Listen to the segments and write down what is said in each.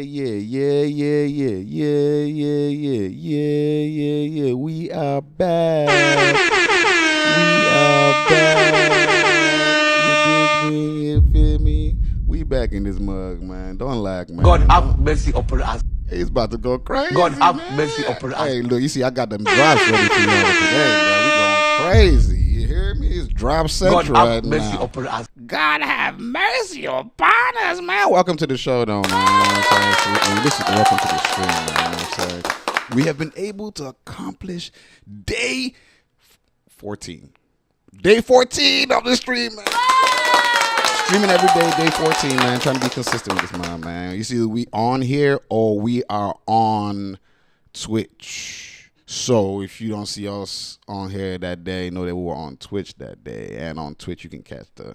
Yeah. We are back. We are back. You dig me? You feel me? We back in this mug, man. Don't lag, man. God have mercy upon us. He's about to go crazy. God have man. mercy upon us. Hey, look, you see, I got them drops ready for y'all today, bro. We going crazy. You hear me? It's drop central God right have mercy now. upon us. God have mercy upon us, man. Welcome to the show, though, man. You know what I'm saying? Welcome to the stream, man. You know what I'm saying? We have been able to accomplish day 14. Day 14 of the stream, man. Streaming every day, day 14, man. Trying to be consistent with this, man. You see, we on here or we are on Twitch. So if you don't see us on here that day, know that we were on Twitch that day. And on Twitch, you can catch the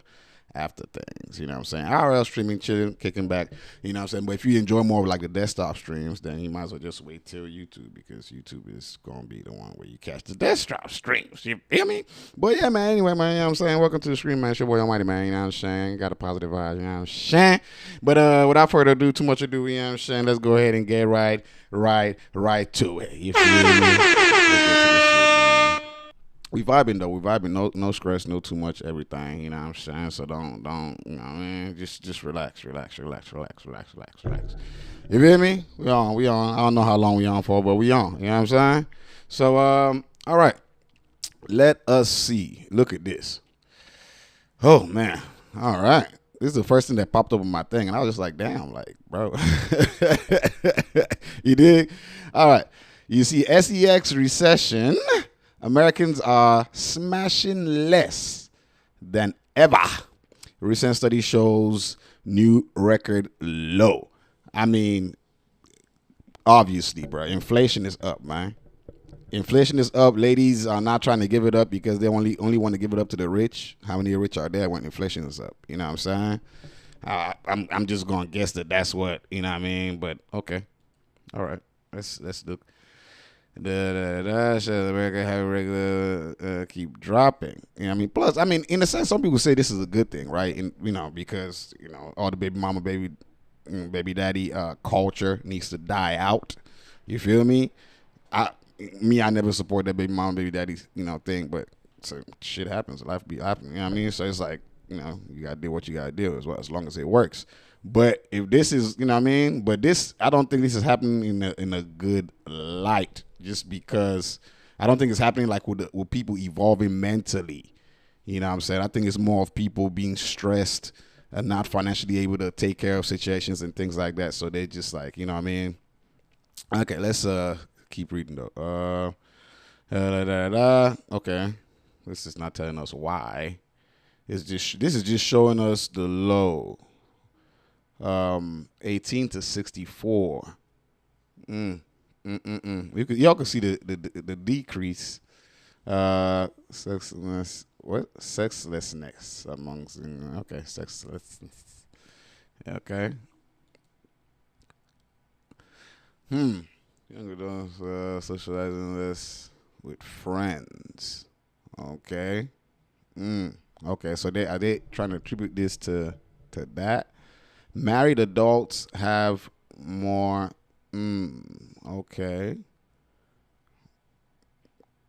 after things, you know what I'm saying? IRL streaming, chilling, kicking back, you know what I'm saying? But if you enjoy more of like the desktop streams, then you might as well just wait till YouTube, because YouTube is going to be the one where you catch the desktop streams, you feel me? But yeah, man, anyway, man, you know what I'm saying? Welcome to the stream, man. It's your boy Almighty, man, you know what I'm saying? Got a positive vibe, you know what I'm saying? But without further ado, too much ado, you know what I'm saying? Let's go ahead and get right to it, you feel me? Let's get to this shit, man. We vibing though. We vibing. No stress. No too much everything. You know what I'm saying? So don't. You know what I mean? Just relax. You feel me? We on. I don't know how long we on for, but we on. You know what I'm saying? So all right. Let us see. Look at this. Oh man. All right. This is the first thing that popped up on my thing, and I was just like, damn, like, bro. You dig? All right. You see, SEX recession. Americans are smashing less than ever. Recent study shows new record low. I mean, obviously, bro, inflation is up, man. Inflation is up. Ladies are not trying to give it up because they only want to give it up to the rich. How many rich are there when inflation is up? You know what I'm saying? I'm just gonna guess that that's what, you know what I mean. But okay, all right. Let's look. America have regular keep dropping. You know what I mean? Plus, I mean, in a sense, some people say this is a good thing, right? And you know, because you know, all the baby mama, baby daddy culture needs to die out. You feel me? I never support that baby mama, baby daddy, you know, thing, but so shit happens. Life be happening. You know what I mean? So it's like, you know, you gotta do what you gotta do as long as it works. But if this is, you know what I mean? But this, I don't think this is happening in a good light. Just because I don't think it's happening like with people evolving mentally. You know what I'm saying? I think it's more of people being stressed and not financially able to take care of situations and things like that. So they just like, you know what I mean? Okay, let's keep reading though. Okay. This is not telling us why. This is just showing us the low. 18 to 64. Y'all can see the decrease. Sexlessness. What? Sexlessness amongst. Okay, sexlessness. Okay. Younger adults socializing less with friends. Okay. Okay. So are they trying to attribute this to that? Married adults have more. Okay.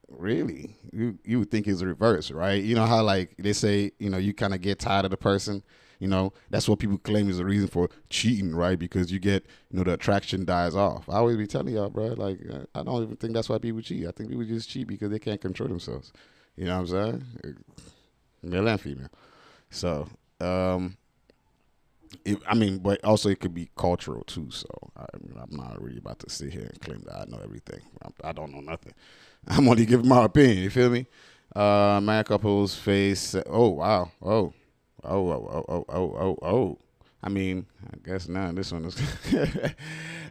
Really? You would think it's reverse, right? You know how like they say, you know, you kind of get tired of the person. You know, that's what people claim is the reason for cheating, right? Because you get, you know, the attraction dies off. I always be telling y'all, bro, like, I don't even think that's why people cheat. I think people just cheat because they can't control themselves. You know what I'm saying? Male and female. So, but also it could be cultural too. So I'm not really about to sit here and claim that I know everything. I don't know nothing. I'm only giving my opinion. You feel me? Man couples face. Oh wow. Oh. I mean, I guess now this one is.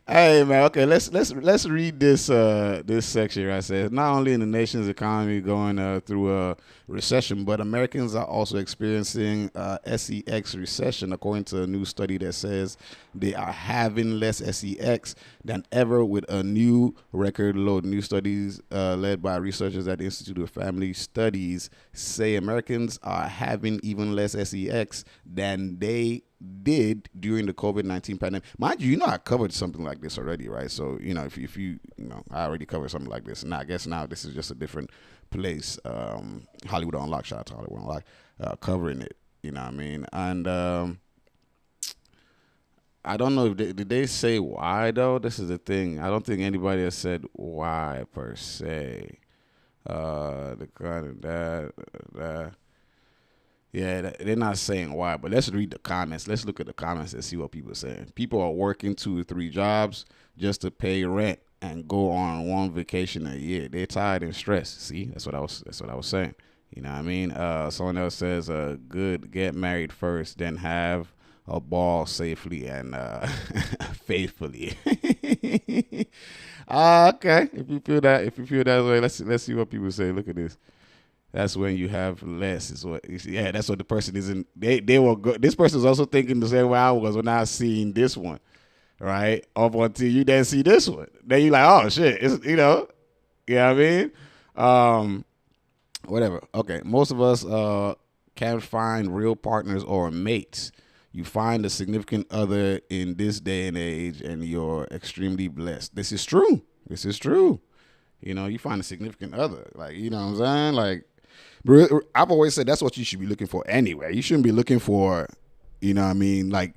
Hey man, okay. Let's read this this section right. It says not only in the nation's economy going through a recession, but Americans are also experiencing SEX recession, according to a new study that says they are having less SEX than ever, with a new record low. New studies led by researchers at the Institute of Family Studies say Americans are having even less SEX than they did during the COVID-19 pandemic. Mind you, I covered something like this already, right? So, if you I already covered something like this. And I guess now this is just a different place. Hollywood Unlocked, shout out to Hollywood Unlocked, covering it. You know what I mean? And I don't know if did they say why, though? This is the thing. I don't think anybody has said why, per se. The kind of that. Yeah, they're not saying why, but let's read the comments. Let's look at the comments and see what people are saying. People are working 2 or 3 jobs just to pay rent and go on 1 vacation a year. They're tired and stressed. See, that's what I was saying. You know what I mean? Someone else says, "Good, get married first, then have a ball safely and faithfully." Okay. If you feel that way, let's see what people say. Look at this. That's when you have less. That's what the person isn't. They will go. This person is also thinking the same way I was when I seen this one, right? Up until you then see this one, then you like, oh shit, you know what I mean? Whatever. Okay, most of us can't find real partners or mates. You find a significant other in this day and age, and you're extremely blessed. This is true. You find a significant other, like, you know what I'm saying, like. I've always said that's what you should be looking for anyway. You shouldn't be looking for, you know what I mean? Like,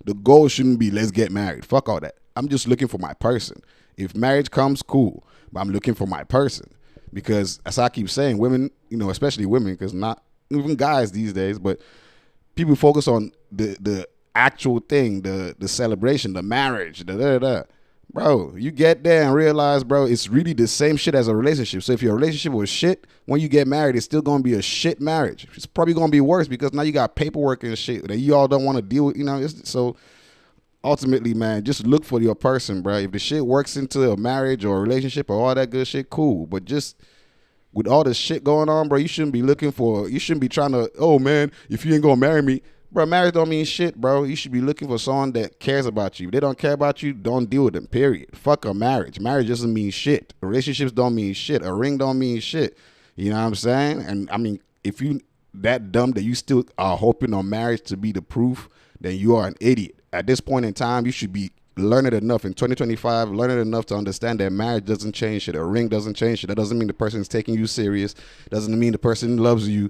the goal shouldn't be let's get married. Fuck all that. I'm just looking for my person. If marriage comes, cool. But I'm looking for my person. Because, as I keep saying, women, especially women, because not even guys these days, but people focus on the actual thing, the celebration, the marriage, da-da-da. Bro, you get there and realize, bro, it's really the same shit as a relationship. So if your relationship was shit, when you get married, it's still going to be a shit marriage. It's probably going to be worse because now you got paperwork and shit that you all don't want to deal with, so ultimately, man, just look for your person, bro. If the shit works into a marriage or a relationship or all that good shit, cool. But just with all this shit going on, bro, you shouldn't be trying to, oh, man, if you ain't going to marry me. Bro, marriage don't mean shit, bro. You should be looking for someone that cares about you. If they don't care about you, don't deal with them, period. Fuck a marriage. Marriage doesn't mean shit. Relationships don't mean shit. A ring don't mean shit. You know what I'm saying? And, I mean, if you that dumb that you still are hoping on marriage to be the proof, then you are an idiot. At this point in time, you should be learned enough in 2025, learned enough to understand that marriage doesn't change shit. A ring doesn't change shit. That doesn't mean the person is taking you serious. Doesn't mean the person loves you.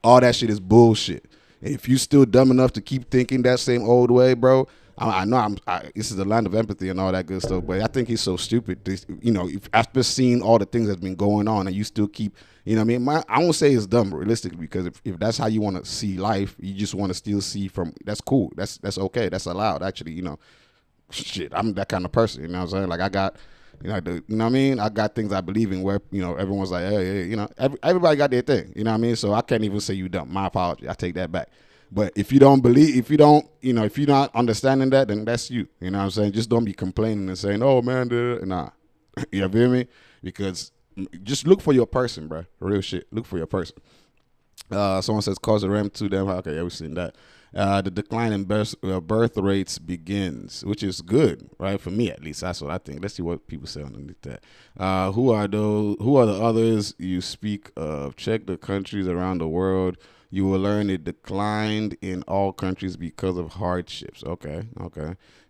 All that shit is bullshit. If you still dumb enough to keep thinking that same old way, bro, I know this is the land of empathy and all that good stuff, but I think he's so stupid. After seeing all the things that's been going on and you still keep, you know what I mean? I won't say it's dumb realistically, because if that's how you want to see life, you just want to still see from, that's cool. That's okay. That's allowed, actually, Shit, I'm that kind of person, you know what I'm saying? Like, I got, you know what I mean? I got things I believe in where, everyone's like, hey, everybody got their thing, you know what I mean? So I can't even say you dumb. My apology. I take that back. But if you don't believe, if you're not understanding that, then that's you. You know what I'm saying? Just don't be complaining and saying, oh, man, nah. You feel me? Because just look for your person, bro. Real shit. Look for your person. Someone says, cause a RAM to them. Okay, yeah, we've seen that. The decline in birth rates begins, which is good, right? For me, at least. That's what I think. Let's see what people say underneath that. Who are the others you speak of? Check the countries around the world. You will learn it declined in all countries because of hardships. Okay.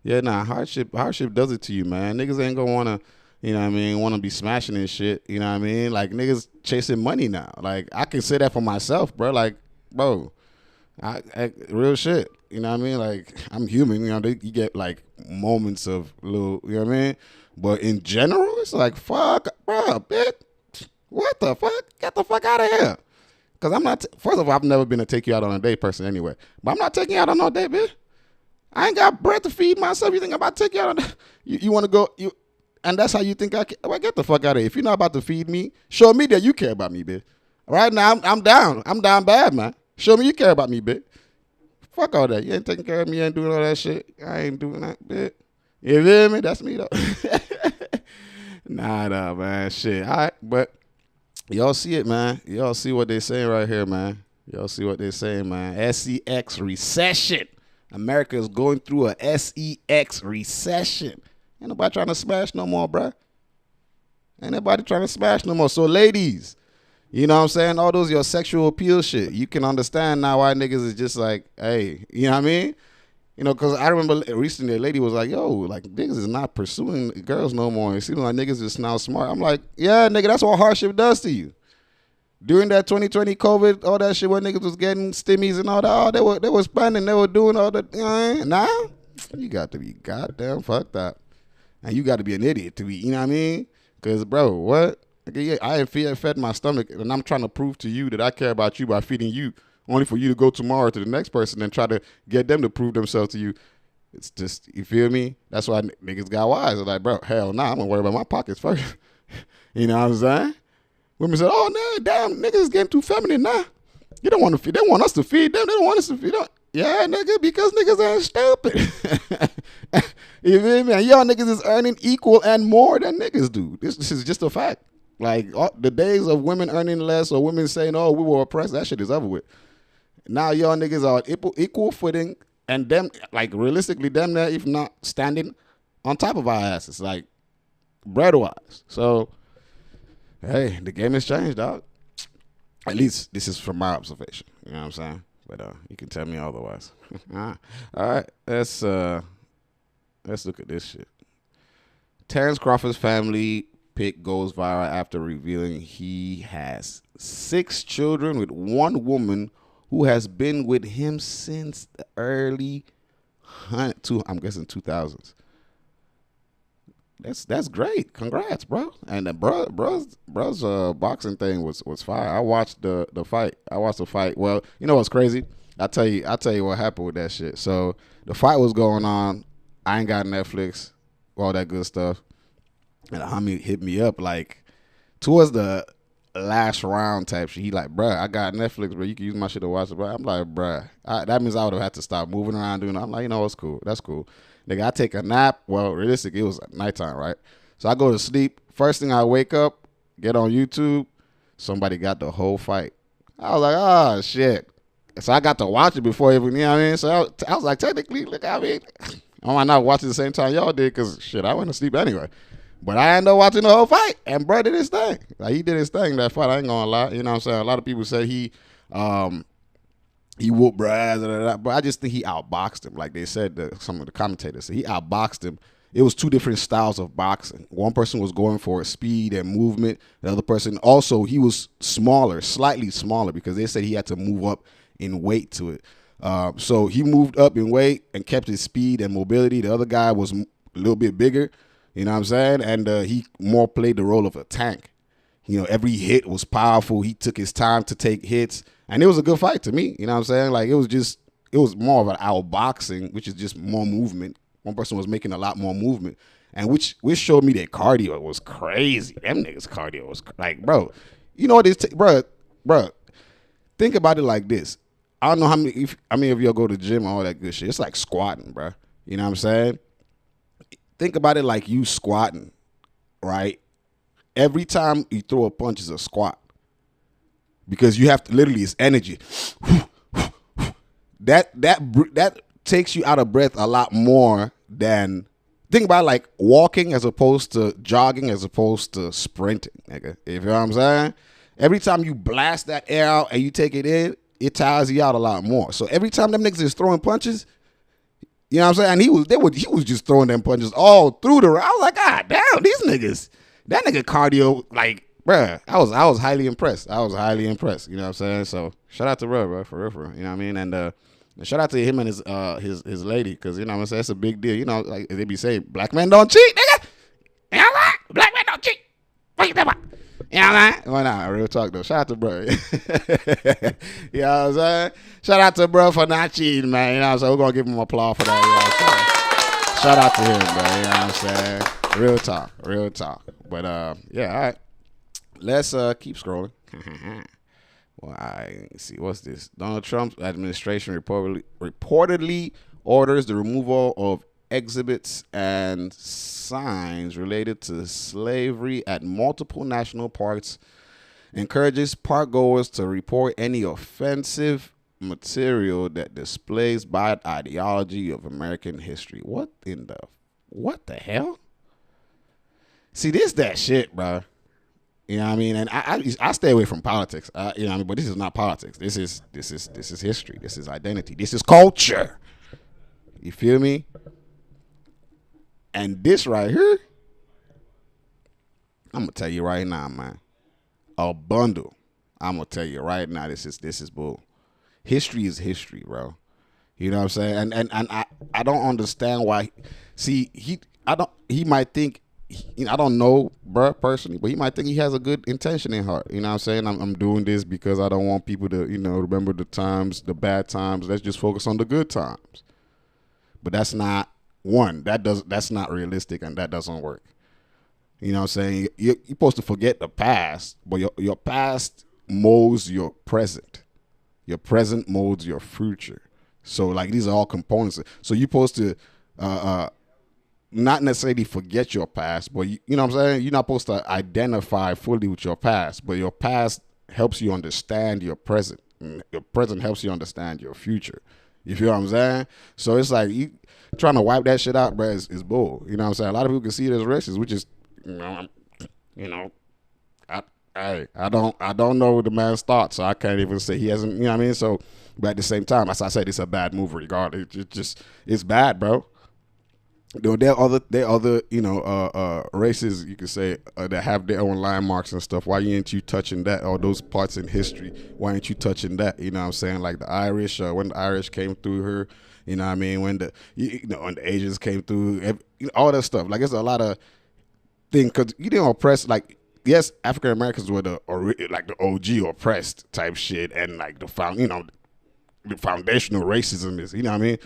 Yeah, hardship does it to you, man. Niggas ain't gonna wanna, wanna be smashing and shit. You know what I mean? Like, niggas chasing money now. Like, I can say that for myself, bro. Like, bro, I real shit. You know what I mean? Like, I'm human. You get like moments of little, you know what I mean? But in general, it's like, fuck, bro, bitch. What the fuck? Get the fuck out of here. Because I'm not, first of all, I've never been a take you out on a date person anyway. But I'm not taking you out on no date, bitch. I ain't got bread to feed myself. You think I'm about to take you out on you want to go, and that's how you think I can. Well, get the fuck out of here. If you're not about to feed me, show me that you care about me, bitch. Right now, I'm down. I'm down bad, man. Show me you care about me, bitch. Fuck all that. You ain't taking care of me. You ain't doing all that shit. I ain't doing that, bitch. You feel me? That's me, though. Nah, man. Shit. All right, but y'all see it, man. Y'all see what they saying right here, man. Y'all see what they saying, man. SEX recession. America is going through a SEX recession. Ain't nobody trying to smash no more, bruh. Ain't nobody trying to smash no more. So, ladies, you know what I'm saying? All those your sexual appeal shit. You can understand now why niggas is just like, hey, you know what I mean? You know, because I remember recently a lady was like, yo, like, niggas is not pursuing girls no more. It seems like niggas is now smart. I'm like, yeah, nigga, that's what hardship does to you. During that 2020 COVID, all that shit where niggas was getting stimmies and all that, they were spending, they were doing all that. Now, you got to be goddamn fucked up. And you got to be an idiot to be, you know what I mean? Because, bro, what? Okay, yeah, I fed my stomach, and I'm trying to prove to you that I care about you by feeding you, only for you to go tomorrow to the next person and try to get them to prove themselves to you. It's just, you feel me? That's why niggas got wise. They're like, bro, hell nah, I'm going to worry about my pockets first. You know what I'm saying? Women said, oh, no, damn, niggas is getting too feminine now. You don't want to feed. They want us to feed them. They don't want us to feed them. Yeah, nigga, because niggas ain't stupid. You feel me? And y'all niggas is earning equal and more than niggas do. This is just a fact. Like, the days of women earning less or women saying, oh, we were oppressed, that shit is over with. Now y'all niggas are equal footing, and them, like, realistically, them there, if not standing on top of our asses, like, bread-wise. So, hey, the game has changed, dog. At least this is from my observation. You know what I'm saying? But you can tell me otherwise. All right, let's look at this shit. Terrence Crawford's family pic goes viral after revealing he has 6 children with one woman who has been with him since the early I'm guessing 2000s. That's great. Congrats, bro. And the bro's boxing thing was fire. I watched the fight. Well, you know what's crazy? I'll tell you what happened with that shit. So the fight was going on. I ain't got Netflix, all that good stuff. And the homie hit me up like towards the last round type shit. He like, bruh, I got Netflix, bro. You can use my shit to watch it, bro. I'm like, bruh, that means I would have had to stop moving around doing it. I'm like, you know, it's cool. That's cool. Nigga, I take a nap. Well, realistically, it was nighttime, right? So I go to sleep. First thing I wake up, get on YouTube. Somebody got the whole fight. I was like, oh, shit. So I got to watch it before even, you know what I mean? So I was like, technically, look, I mean, I might not watch it the same time y'all did because, shit, I went to sleep anyway. But I ended up watching the whole fight, and bro did his thing. Like, he did his thing that fight. I ain't gonna lie. You know what I'm saying? A lot of people say he whooped bro ass, but I just think he outboxed him. Like they said, some of the commentators said he outboxed him. It was 2 different styles of boxing. One person was going for speed and movement. The other person also, he was smaller, slightly smaller, because they said he had to move up in weight to it. So he moved up in weight and kept his speed and mobility. The other guy was a little bit bigger. You know what I'm saying? And he more played the role of a tank. You know, every hit was powerful. He took his time to take hits. And it was a good fight to me. You know what I'm saying? Like, it was more of an outboxing, which is just more movement. One person was making a lot more movement. And which showed me that cardio was crazy. Them niggas cardio was like, bro, you know what this, bro, think about it like this. I don't know how many of y'all go to the gym and all that good shit. It's like squatting, bro. You know what I'm saying? Think about it like you squatting, right? Every time you throw a punch is a squat. Because you have to, literally, it's energy. That takes you out of breath a lot more than, think about it like walking as opposed to jogging as opposed to sprinting, nigga. You know what I'm saying? Every time you blast that air out and you take it in, it tires you out a lot more. So every time them niggas is throwing punches, you know what I'm saying? And he was just throwing them punches all through the round. I was like, God damn, these niggas. That nigga cardio, like, bruh, I was highly impressed. You know what I'm saying? So shout out to bro, for real. You know what I mean? And shout out to him and his lady, because, you know what I'm saying, that's a big deal. You know, like they be saying, black men don't cheat, nigga. You know what? Black men don't cheat. What you talking about? You know what I'm saying? Why not? Real talk though. Shout out to bro. You know what I'm saying? Shout out to bro for not cheating, man. You know what I'm saying? We're gonna give him applause for that. You know what I'm saying? Shout out to him, bro. You know what I'm saying? Real talk. But yeah, all right. Let's keep scrolling. Well, I see. What's this? Donald Trump's administration reportedly orders the removal of exhibits and signs related to slavery at multiple national parks. Encourages park goers to report any offensive material that displays bad ideology of American history. What the hell? See, this that shit, bro. You know what I mean? And I stay away from politics. You know what I mean? But this is not politics. This is history. This is identity. This is culture. You feel me? And this right here, I'm gonna tell you right now, man. A bundle. I'm gonna tell you right now, this is bull. History is history, bro. You know what I'm saying? And I don't understand why. See, he might think, I don't know, bro, personally, but he might think he has a good intention in heart. You know what I'm saying? I'm doing this because I don't want people to, remember the times, the bad times. Let's just focus on the good times. But that's not that's not realistic, and that doesn't work. You know what I'm saying? You're supposed to forget the past, but your past molds your present. Your present molds your future. So like these are all components. So you're supposed to not necessarily forget your past, but you know what I'm saying? You're not supposed to identify fully with your past, but your past helps you understand your present. Your present helps you understand your future. You feel what I'm saying? So it's like you trying to wipe that shit out, bro, is bull. You know what I'm saying? A lot of people can see it as racist, which is, you know, I don't know the man's thoughts, so I can't even say he hasn't. You know what I mean? So, but at the same time, as I said, it's a bad move regardless. It's bad, bro. There are other races you could say that have their own landmarks and stuff. Why ain't you touching that? Or those parts in history? Why ain't you touching that? You know what I'm saying? Like the Irish, when the Irish came through here, you know what I mean? When when the Asians came through, all that stuff. Like it's a lot of things because you didn't oppress like. Yes, African Americans were the OG oppressed type shit, and like the foundational racism is, you know what I mean.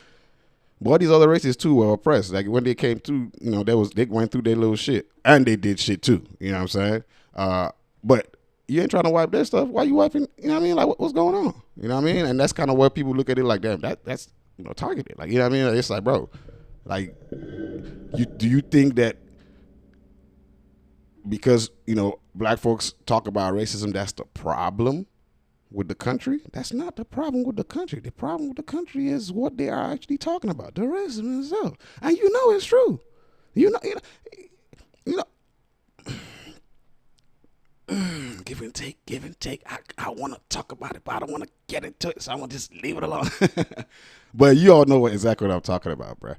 But all these other races too were oppressed. Like when they came through, they went through their little shit, and they did shit too. You know what I'm saying? But you ain't trying to wipe that stuff. Why you wiping? You know what I mean? Like what's going on? You know what I mean? And that's kind of where people look at it like, damn, that's targeted. Like you know what I mean? It's like, bro, like do you think that because black folks talk about racism, that's the problem with the country? That's not the problem with the country. The problem with the country is what they are actually talking about, the racism itself. And it's true. You know, give and take, give and take. I want to talk about it, but I don't want to get into it, so I'm going to just leave it alone. But you all know exactly what I'm talking about, bro.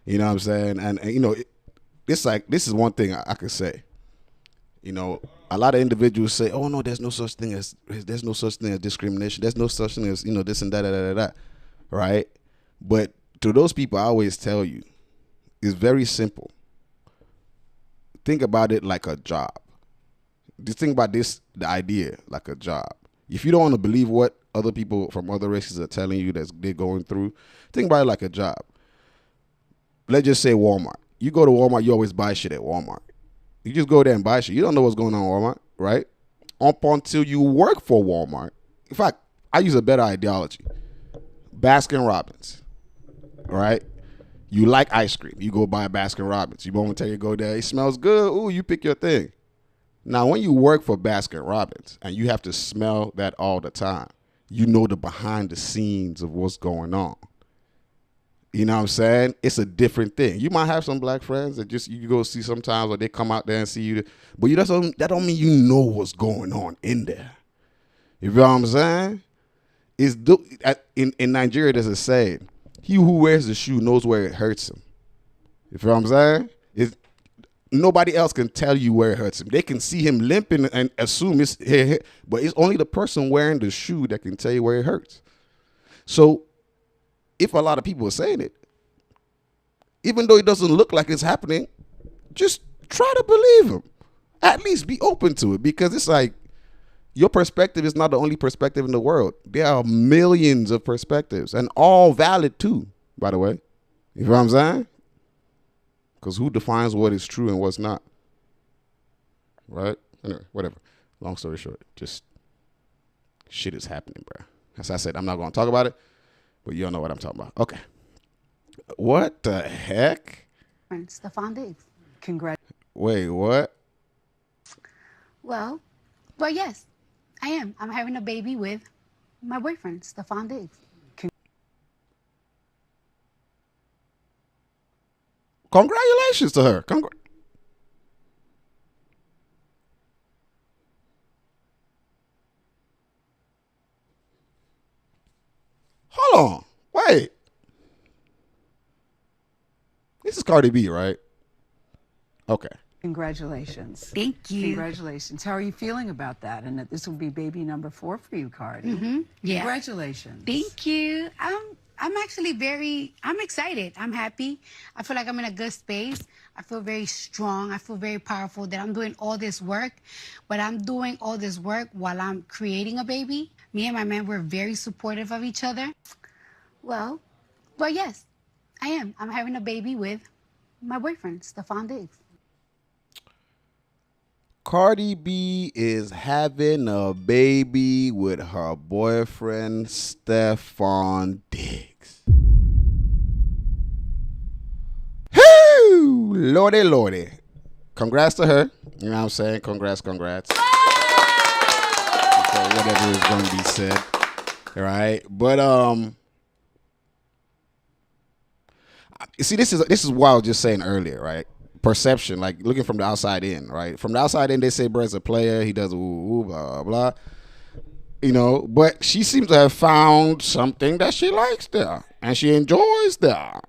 You know what I'm saying? And it's like, this is one thing I could say. A lot of individuals say, "Oh no, there's no such thing as discrimination. There's no such thing as this and that, right?" But to those people, I always tell you, it's very simple. Think about it like a job. Just think about the idea like a job. If you don't want to believe what other people from other races are telling you that they're going through, think about it like a job. Let's just say Walmart. You go to Walmart, you always buy shit at Walmart. You just go there and buy shit. You don't know what's going on in Walmart, right? Up until you work for Walmart. In fact, I use a better ideology. Baskin Robbins, right? You like ice cream. You go buy Baskin Robbins. You momentarily go there. It smells good. Ooh, you pick your thing. Now, when you work for Baskin Robbins and you have to smell that all the time, you know the behind the scenes of what's going on. You know what I'm saying? It's a different thing. You might have some black friends that just you go see sometimes, or they come out there and see you. But that don't mean you know what's going on in there. You know what I'm saying? In Nigeria, there's a saying: "He who wears the shoe knows where it hurts him." You feel what I'm saying? Nobody else can tell you where it hurts him. They can see him limping and assume it's here, but it's only the person wearing the shoe that can tell you where it hurts. So, if a lot of people are saying it, even though it doesn't look like it's happening, just try to believe them. At least be open to it, because it's like your perspective is not the only perspective in the world. There are millions of perspectives, and all valid too, by the way. You know what I'm saying? Because who defines what is true and what's not? Right? Anyway, whatever. Long story short, just shit is happening, bro. As I said, I'm not going to talk about it, but you all know what I'm talking about. Okay. What the heck? Stefan Diggs. Congratulations. Wait, what? Well, yes, I am. I'm having a baby with my boyfriend, Stefan Diggs. Congratulations to her. Hold on. Wait. Cardi B, right? Okay. Congratulations. Thank you. Congratulations. How are you feeling about that? And that this will be baby number 4 for you, Cardi. Yeah. Congratulations. Thank you. I'm actually I'm excited. I'm happy. I feel like I'm in a good space. I feel very strong. I feel very powerful that I'm doing all this work, but I'm doing all this work while I'm creating a baby. Me and my man were very supportive of each other. Well, yes, I am. I'm having a baby with my boyfriend, Stephon Diggs. Cardi B is having a baby with her boyfriend, Stephon Diggs. Whoo! Lordy, lordy. Congrats to her. You know what I'm saying? Congrats. For whatever is going to be said. All right. But, you see, this is what I was just saying earlier, right? Perception, like looking from the outside in, right? From the outside in, they say Brad's a player. He does blah, blah, blah. You know, but she seems to have found something that she likes there. And she enjoys there.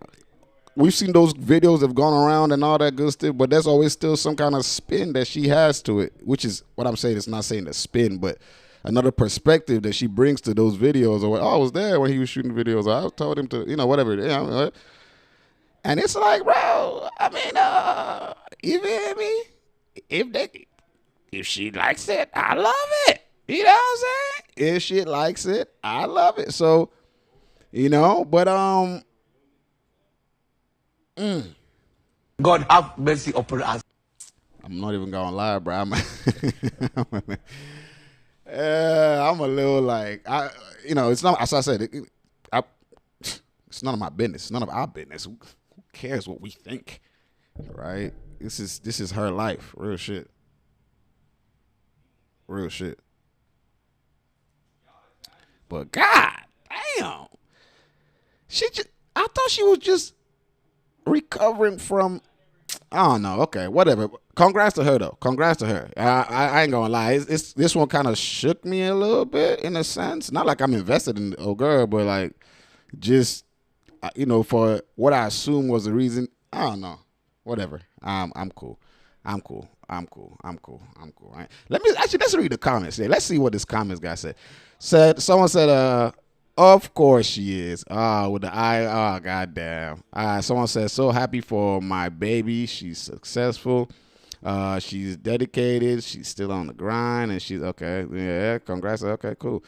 We've seen those videos have gone around and all that good stuff, but there's always still some kind of spin that she has to it, which is what I'm saying. It's not saying the spin, but another perspective that she brings to those videos. Or, I was there when he was shooting videos. I told him to, whatever. And it's like, bro, I mean, you feel me? If she likes it, I love it. You know what I'm saying? If she likes it, I love it. So, but God have mercy upon us. I'm not even gonna lie, bro. I'm a little like it's not. As I said, it's none of my business. It's none of our business. Who cares what we think, right? This is her life. Real shit. But God damn, I thought she was just recovering from. I don't know. Okay, whatever. Congrats to her though. Congrats to her. I ain't gonna lie. It's this one kind of shook me a little bit in a sense. Not like I'm invested in the old girl, but like just for what I assume was the reason. I don't know. Whatever. I'm cool. Right? Let's read the comments. Let's see what this comments guy said. Someone said, of course she is. With the eye. Oh, goddamn. Someone said, so happy for my baby. She's successful. She's dedicated. She's still on the grind, and she's okay. Yeah, congrats. Okay, cool.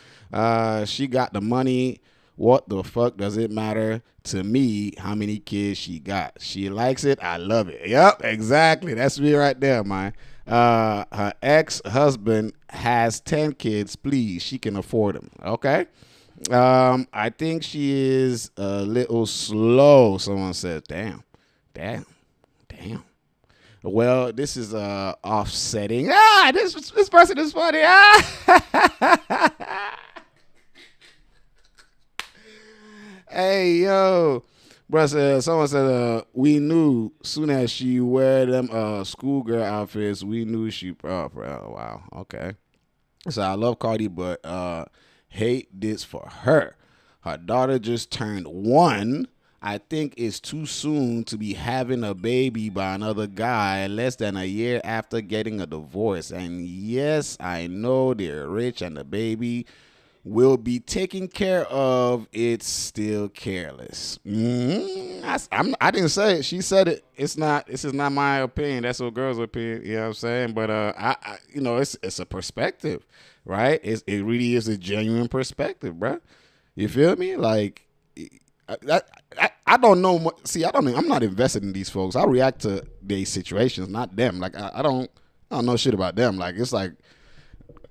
She got the money. What the fuck does it matter to me how many kids she got? She likes it. I love it. Yep, exactly. That's me right there, man. Her ex-husband has 10 kids. Please, she can afford them. Okay. I think she is a little slow. Someone said, damn. Well, this is offsetting. This person is funny. Hey, yo. Bro, someone said, we knew soon as she wear them schoolgirl outfits, we knew she, wow, okay. So I love Cardi, but hate this for her. Her daughter just turned 1. I think it's too soon to be having a baby by another guy less than a year after getting a divorce. And yes, I know they're rich and the baby will be taken care of. It's still careless. I didn't say it. She said it. This is not my opinion. That's what girls' opinion. You know what I'm saying? But it's a perspective, right? It really is a genuine perspective, bro. You feel me? Like, I don't know. See, I'm not invested in these folks. I react to their situations, not them. Like I don't know shit about them. Like it's like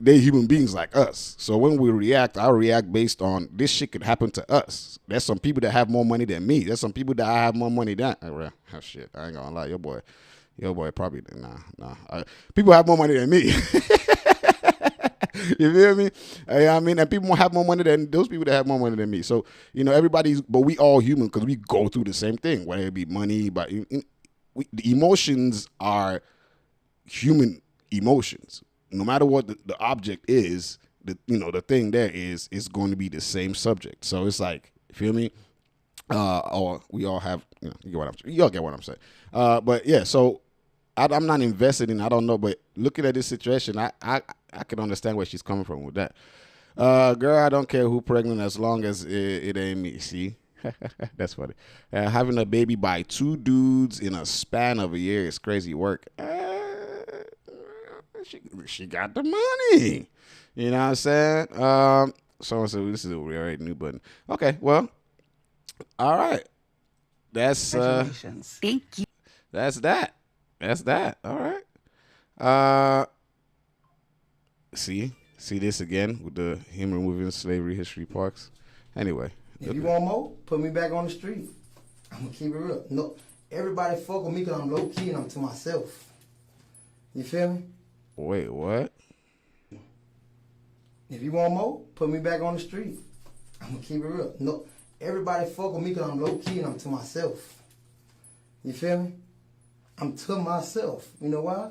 they're human beings like us. So when we react, I react based on this shit could happen to us. There's some people that have more money than me. There's some people that I have more money than. Oh, shit, I ain't gonna lie. Your boy probably nah. People have more money than me. You feel me? I mean, and people have more money than those people that have more money than me. So, but we all human because we go through the same thing, whether it be money, but the emotions are human emotions. No matter what the object is, the thing there is going to be the same subject. So it's like, you feel me? Or we all have, you get what y'all get what I'm saying. But yeah, so I'm not invested in. I don't know, but looking at this situation, I can understand where she's coming from with that. Girl, I don't care who pregnant as long as it ain't me. See, that's funny. Having a baby by 2 dudes in a span of a year is crazy work. She got the money. You know what I'm saying? Someone said this is a already new button. Okay, well, all right. That's Congratulations. Thank you. that's that. That's that. All right. See this again with the him removing slavery history parks. Anyway, If you want more, put me back on the street. I'm gonna keep it real. No, everybody fuck with me because I'm low key and I'm to myself. You feel me? wait, what? If you want more, put me back on the street. I'm gonna keep it real. No, everybody fuck with me because I'm low key and I'm to myself. You feel me? I'm to myself. You know why?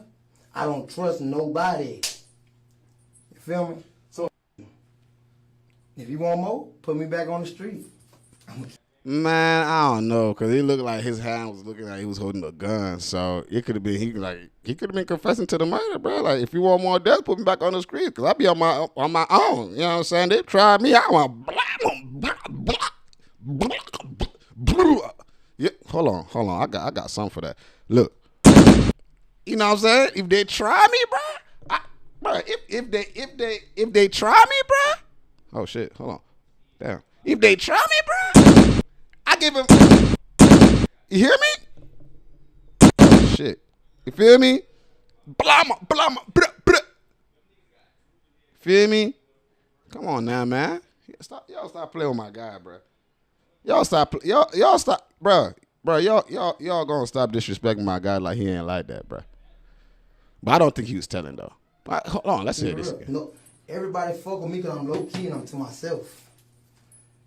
I don't trust nobody. You feel me? So, if you want more, put me back on the street. Man, I don't know, cause it looked like his hand was looking like he was holding a gun. So it could have been he could have been confessing to the murder, bro. Like if you want more death, put me back on the street, cause I be on my own. You know what I'm saying? They tried me. I want yeah. Hold on. I got something for that. Look, you know what I'm saying? If they try me, bro, if they try me, bro. Oh shit, hold on. Damn. If they try me, bro, I give him. You hear me? Shit. You feel me? Blah, feel me? Come on now, man. Y'all stop playing with my guy, bro. Y'all stop, bro. Y'all gonna stop disrespecting my guy like he ain't like that, bro. But I don't think he was telling though. But hold on, let's hear this again. No, everybody fuck with me because I'm low key and I'm to myself.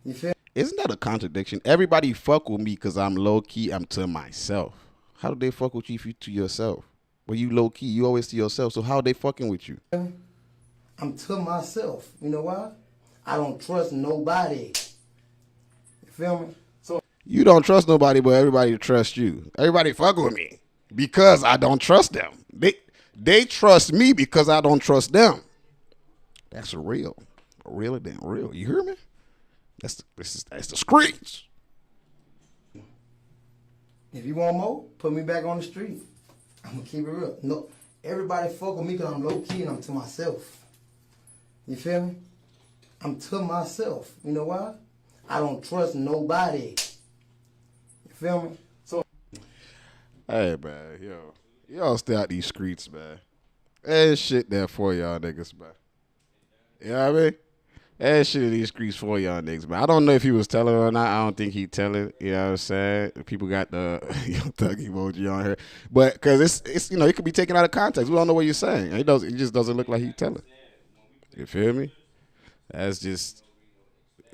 You feel me? Isn't that a contradiction? Everybody fuck with me because I'm low key. I'm to myself. How do they fuck with you if you to yourself? Well, you low key. You always to yourself. So how are they fucking with you? I'm to myself. You know why? I don't trust nobody. You feel me? So You don't trust nobody, but everybody trusts you. Everybody fuck with me because I don't trust them. They trust me because I don't trust them. That's real. Really damn real. You hear me? That's the streets. if you want more, put me back on the street. I'm gonna keep it real. No, everybody fuck with me because I'm low key and I'm to myself. You feel me? I'm to myself. You know why? I don't trust nobody. You feel me? So Hey man, y'all stay out these streets, man. There's shit there for y'all niggas, man. You know what I mean? There's shit in these streets for y'all niggas, man. I don't know if he was telling or not. I don't think he telling. You know what I'm saying? People got the thug emoji on here, but because it's it could be taken out of context. We don't know what you're saying. It just doesn't look like he telling. You feel me? That's just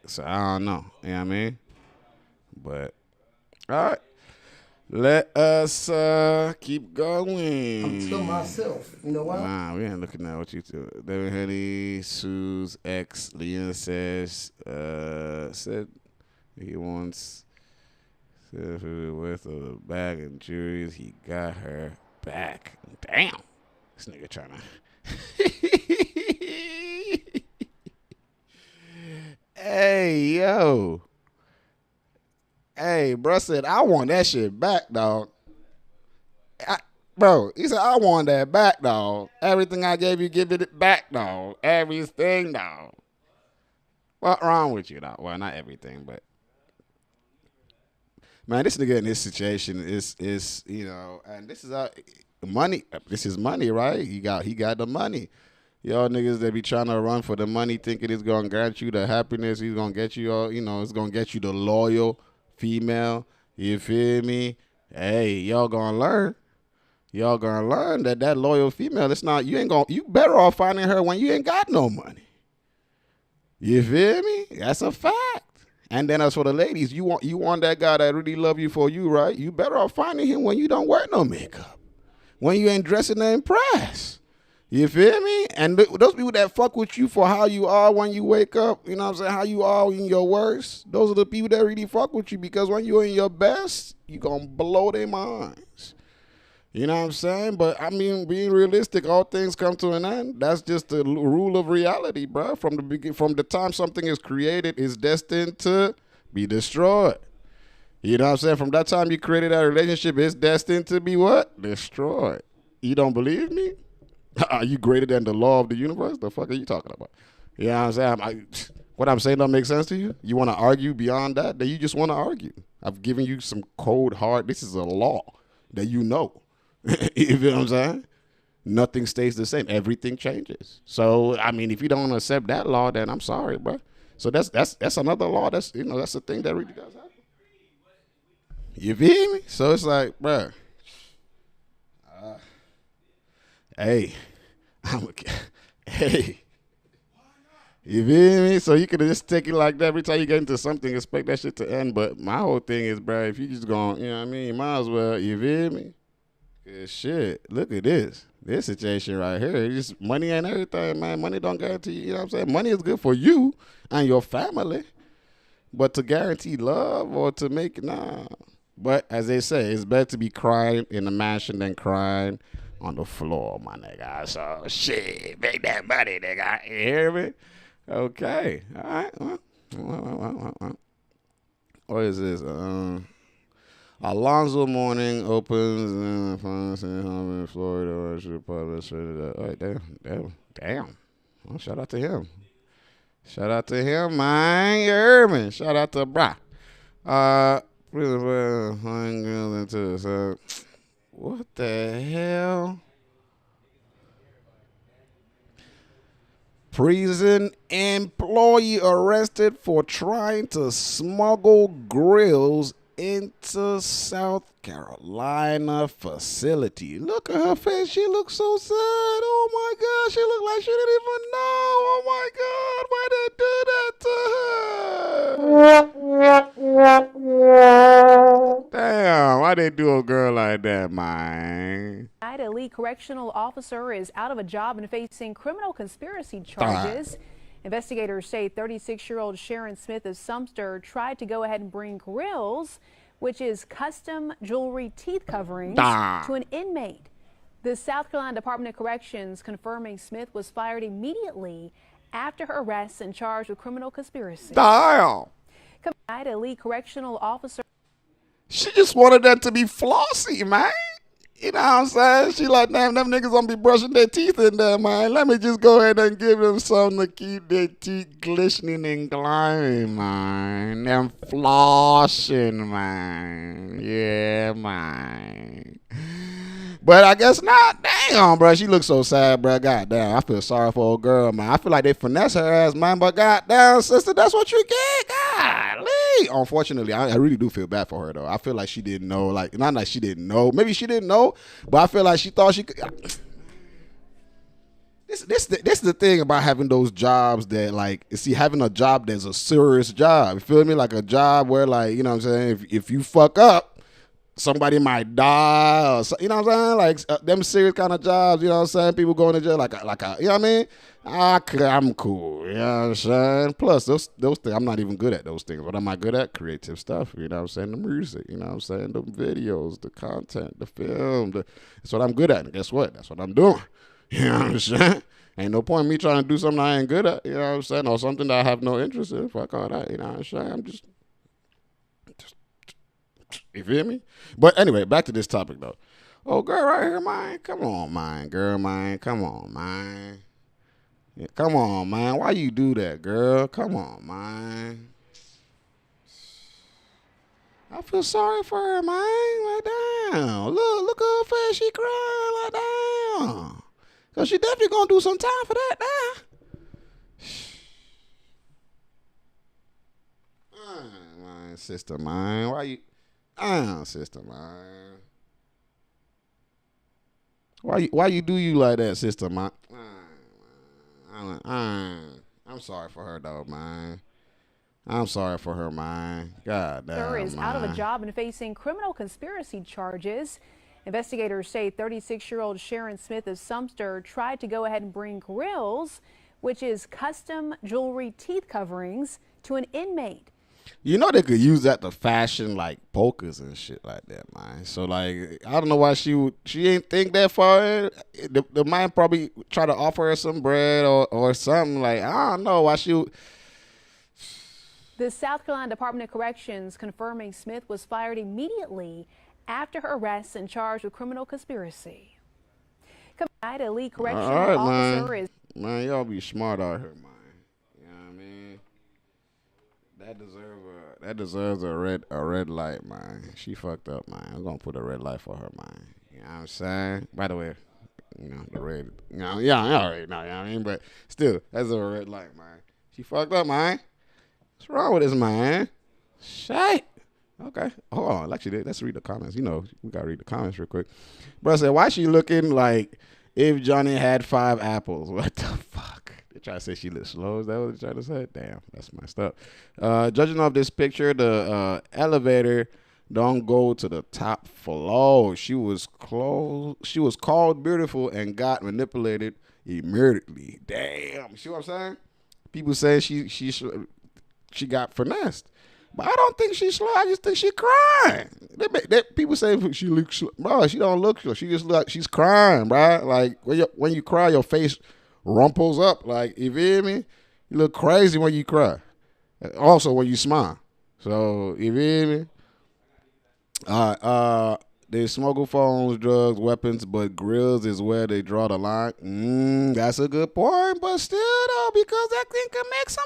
so I don't know. You know what I mean? But all right. Let us keep going. I'm to myself. You know why? Nah, we ain't looking at what you do. David Henry, Sue's ex, Leon said he wants with a bag and jewelry. He got her back. Damn. This nigga trying to. Hey, yo. Hey, bro said, I want that shit back, dog. Bro, he said, I want that back, dog. Everything I gave you, give it back, dog. Everything, dog. What wrong with you, dog? Well, not everything, but. Man, this nigga in this situation is and this is money. This is money, right? He got the money. Y'all niggas that be trying to run for the money thinking it's going to grant you the happiness. He's going to get you all, it's going to get you the loyal female. You feel me? Hey, y'all going to learn. Y'all going to learn that loyal female, you better off finding her when you ain't got no money. You feel me? That's a fact. And then as for the ladies, you want that guy that really love you for you, right? You better off finding him when you don't wear no makeup. When you ain't dressing to impress. You feel me? And those people that fuck with you for how you are when you wake up, you know what I'm saying, how you are in your worst, those are the people that really fuck with you, because when you're in your best, you going to blow their minds. You know what I'm saying? But, I mean, being realistic, all things come to an end. That's just the rule of reality, bro. From the time something is created, it's destined to be destroyed. You know what I'm saying? From that time you created that relationship, it's destined to be what? Destroyed. You don't believe me? Are you greater than the law of the universe? The fuck are you talking about? You know what I'm saying? What I'm saying don't make sense to you? You want to argue beyond that? Then you just want to argue. I've given you some cold, hard, this is a law that you know. You feel what I'm saying? Nothing stays the same. Everything changes. So, I mean, if you don't accept that law, then I'm sorry, bro. So that's another law. That's, you know, that's the thing that really does happen. You feel me? So it's like, bro. Hey, hey, you feel me? So you could just take it like that. Every time you get into something, expect that shit to end. But my whole thing is, bro, if you just going, you know what I mean, you might as well, you feel me? Good shit. Look at this situation right here. It's just money and everything, man. Money don't guarantee, you know what I'm saying? Money is good for you and your family. But to guarantee love or to make, nah. But as they say, it's better to be crying in the mansion than crying on the floor, my nigga. So, shit, make that money, nigga. You hear me? Okay. All right. What is this? Alonzo Mourning opens in Florida. Should publish it. Oh, damn. Well, shout out to him. Shout out to him, man. You heard me? Shout out to Bra. What the hell? Prison employee arrested for trying to smuggle grills into South Carolina facility. Look at her face. She looks so sad. Oh my God. She looked like she didn't even know. Oh my God. Why they do that to her? Damn. Why they do a girl like that, man? A lead correctional officer is out of a job and facing criminal conspiracy charges. Investigators say 36-year-old Sharon Smith of Sumter tried to go ahead and bring grills, which is custom jewelry teeth coverings, to an inmate. The South Carolina Department of Corrections confirming Smith was fired immediately after her arrest and charged with criminal conspiracy. Damn. A lead correctional officer. She just wanted that to be flossy, man. You know what I'm saying? She like, damn, them niggas gonna be brushing their teeth in there, man. Let me just go ahead and give them something to keep their teeth glistening and glowing, man. Them flossing, man. Yeah, man. But I guess not. Damn, bro. She looks so sad, bro. Goddamn. I feel sorry for old girl, man. I feel like they finesse her ass, man. But goddamn, sister, that's what you get. Golly. Unfortunately, I really do feel bad for her, though. I feel like she didn't know. Like, not like she didn't know. Maybe she didn't know, but I feel like she thought she could. This is the thing about having those jobs that, like, see, having a job that's a serious job. You feel me? Like a job where, like, you know what I'm saying? If you fuck up, somebody might die, or you know what I'm saying? Like them serious kind of jobs, you know what I'm saying? People going to jail, like a you know what I mean? I'm cool, you know what I'm saying? Plus, those things, I'm not even good at those things. What am I good at? Creative stuff, you know what I'm saying? The music, you know what I'm saying? The videos, the content, the film. That's what I'm good at. And guess what? That's what I'm doing. You know what I'm saying? Ain't no point in me trying to do something I ain't good at, you know what I'm saying? Or something that I have no interest in. Fuck all that, you know what I'm saying? I'm just you feel me? But anyway, back to this topic though. Oh, girl right here, man. Come on, man. Girl, man. Come on, man. Yeah, come on, man. Why you do that, girl? Come on, man. I feel sorry for her, man. Like, damn. Look at her face. She crying. Like, damn. Because she definitely going to do some time for that now. Man, sister, man. Why you... sister, man. Why you do you like that, sister, man? I'm sorry for her, though, man. I'm sorry for her, man. God damn, is out of a job and facing criminal conspiracy charges. Investigators say 36-year-old Sharon Smith of Sumster tried to go ahead and bring grills, which is custom jewelry teeth coverings, to an inmate. You know they could use that to fashion like polkas and shit like that, man. So like, I don't know why she ain't think that far. The man probably try to offer her some bread or something. Like, I don't know why she. The South Carolina Department of Corrections confirming Smith was fired immediately after her arrest and charged with criminal conspiracy. Tonight, a lead correctional officer is. Man, y'all be smart out here, man. You know what I mean? That deserves a red light, man. She fucked up, man. I'm gonna put a red light for her, man. You know what I'm saying? By the way, you know, the red, you know, yeah, I already know, you know what I mean? But still, that's a red light, man. She fucked up, man. What's wrong with this, man? Shit. Okay. Hold on. Actually, let's read the comments. You know, we gotta read the comments real quick. Bro said, why she looking like if Johnny had 5 apples? What the fuck? They try to say she looks slow. Is that what they trying to say? Damn, that's messed up. Judging off this picture, the elevator don't go to the top floor. She was called beautiful and got manipulated immediately. Damn. See what I'm saying? People say she got finessed. But I don't think she's slow. I just think she's crying. People say she looks slow. Bro, she don't look slow. She just look like she's crying, bro. Like, when you cry, your face rumples up. Like, you feel me? You look crazy when you cry. Also, when you smile. So, you feel me? They smuggle phones, drugs, weapons, but grills is where they draw the line. That's a good point. But still, though, because that thing can make some...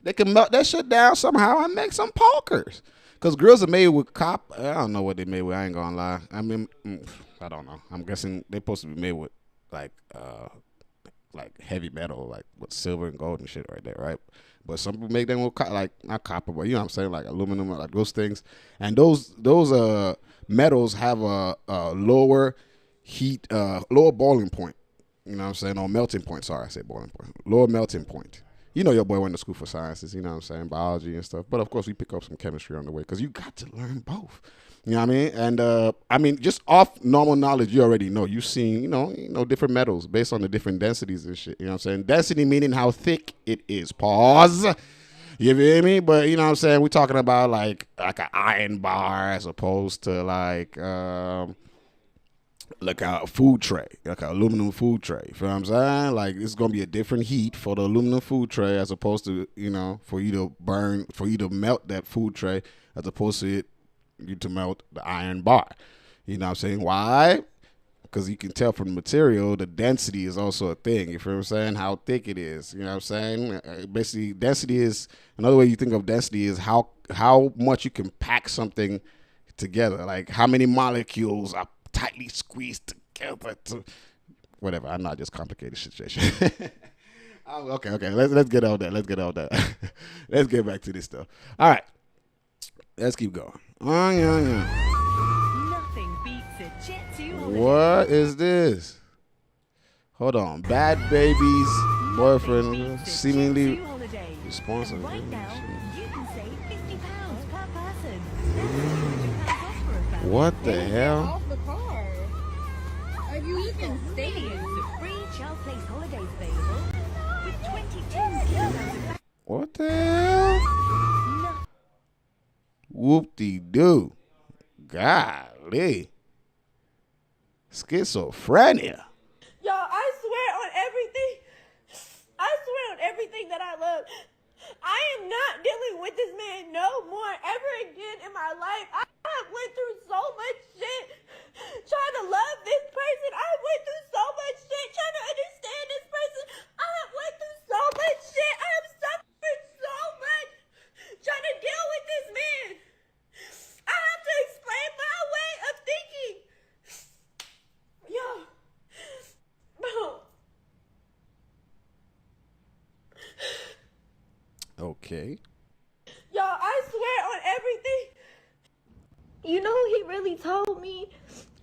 They can melt that shit down somehow and make some pokers. Because grills are made with copper. I don't know what they made with. I ain't going to lie. I mean, I don't know. I'm guessing they're supposed to be made with, like heavy metal, like with silver and gold and shit right there, right? But some people make them with, like, not copper, but you know what I'm saying? Like aluminum, like those things. And those metals have a lower heat, lower boiling point. You know what I'm saying? Or melting point. Sorry, I said boiling point. Lower melting point. You know your boy went to school for sciences, you know what I'm saying, biology and stuff. But, of course, we pick up some chemistry on the way because you got to learn both. You know what I mean? And, just off normal knowledge, you already know. You've seen, you know, different metals based on the different densities and shit. You know what I'm saying? Density meaning how thick it is. Pause. You feel me? But, you know what I'm saying? We're talking about, like an iron bar as opposed to, like a food tray, like an aluminum food tray. You feel what I'm saying? Like, it's going to be a different heat for the aluminum food tray as opposed to, you know, for you to melt that food tray as opposed to you to melt the iron bar. You know what I'm saying? Why? Because you can tell from the material, the density is also a thing. You feel what I'm saying? How thick it is. You know what I'm saying? Basically, density is, another way you think of density is how much you can pack something together. Like, how many molecules are tightly squeezed together to whatever. I know I just complicated the situation. Okay. Let's get on that. Let's get back to this stuff. All right. Let's keep going. Yeah. Nothing beats a Jet 2 holiday. What is this? Hold on. Bad Baby's boyfriend seemingly responsible. Right now, you can save £50 per person. That's £50 off for a family. What the hell? The car. Are you even staying? Free child place holidays available with 22 kilos. What the hell? Whoop-de-doo. Golly. Schizophrenia. Y'all, I swear on everything that I love. I am not dealing with this man no more ever again in my life. I have went through so much shit trying to love this person. I went through so much shit trying to understand this person. I have went through so much shit. I have suffered so much trying to deal with this man. I have to explain my way of thinking. Yo. Bro. Okay. Y'all, I swear on everything. You know, he really told me,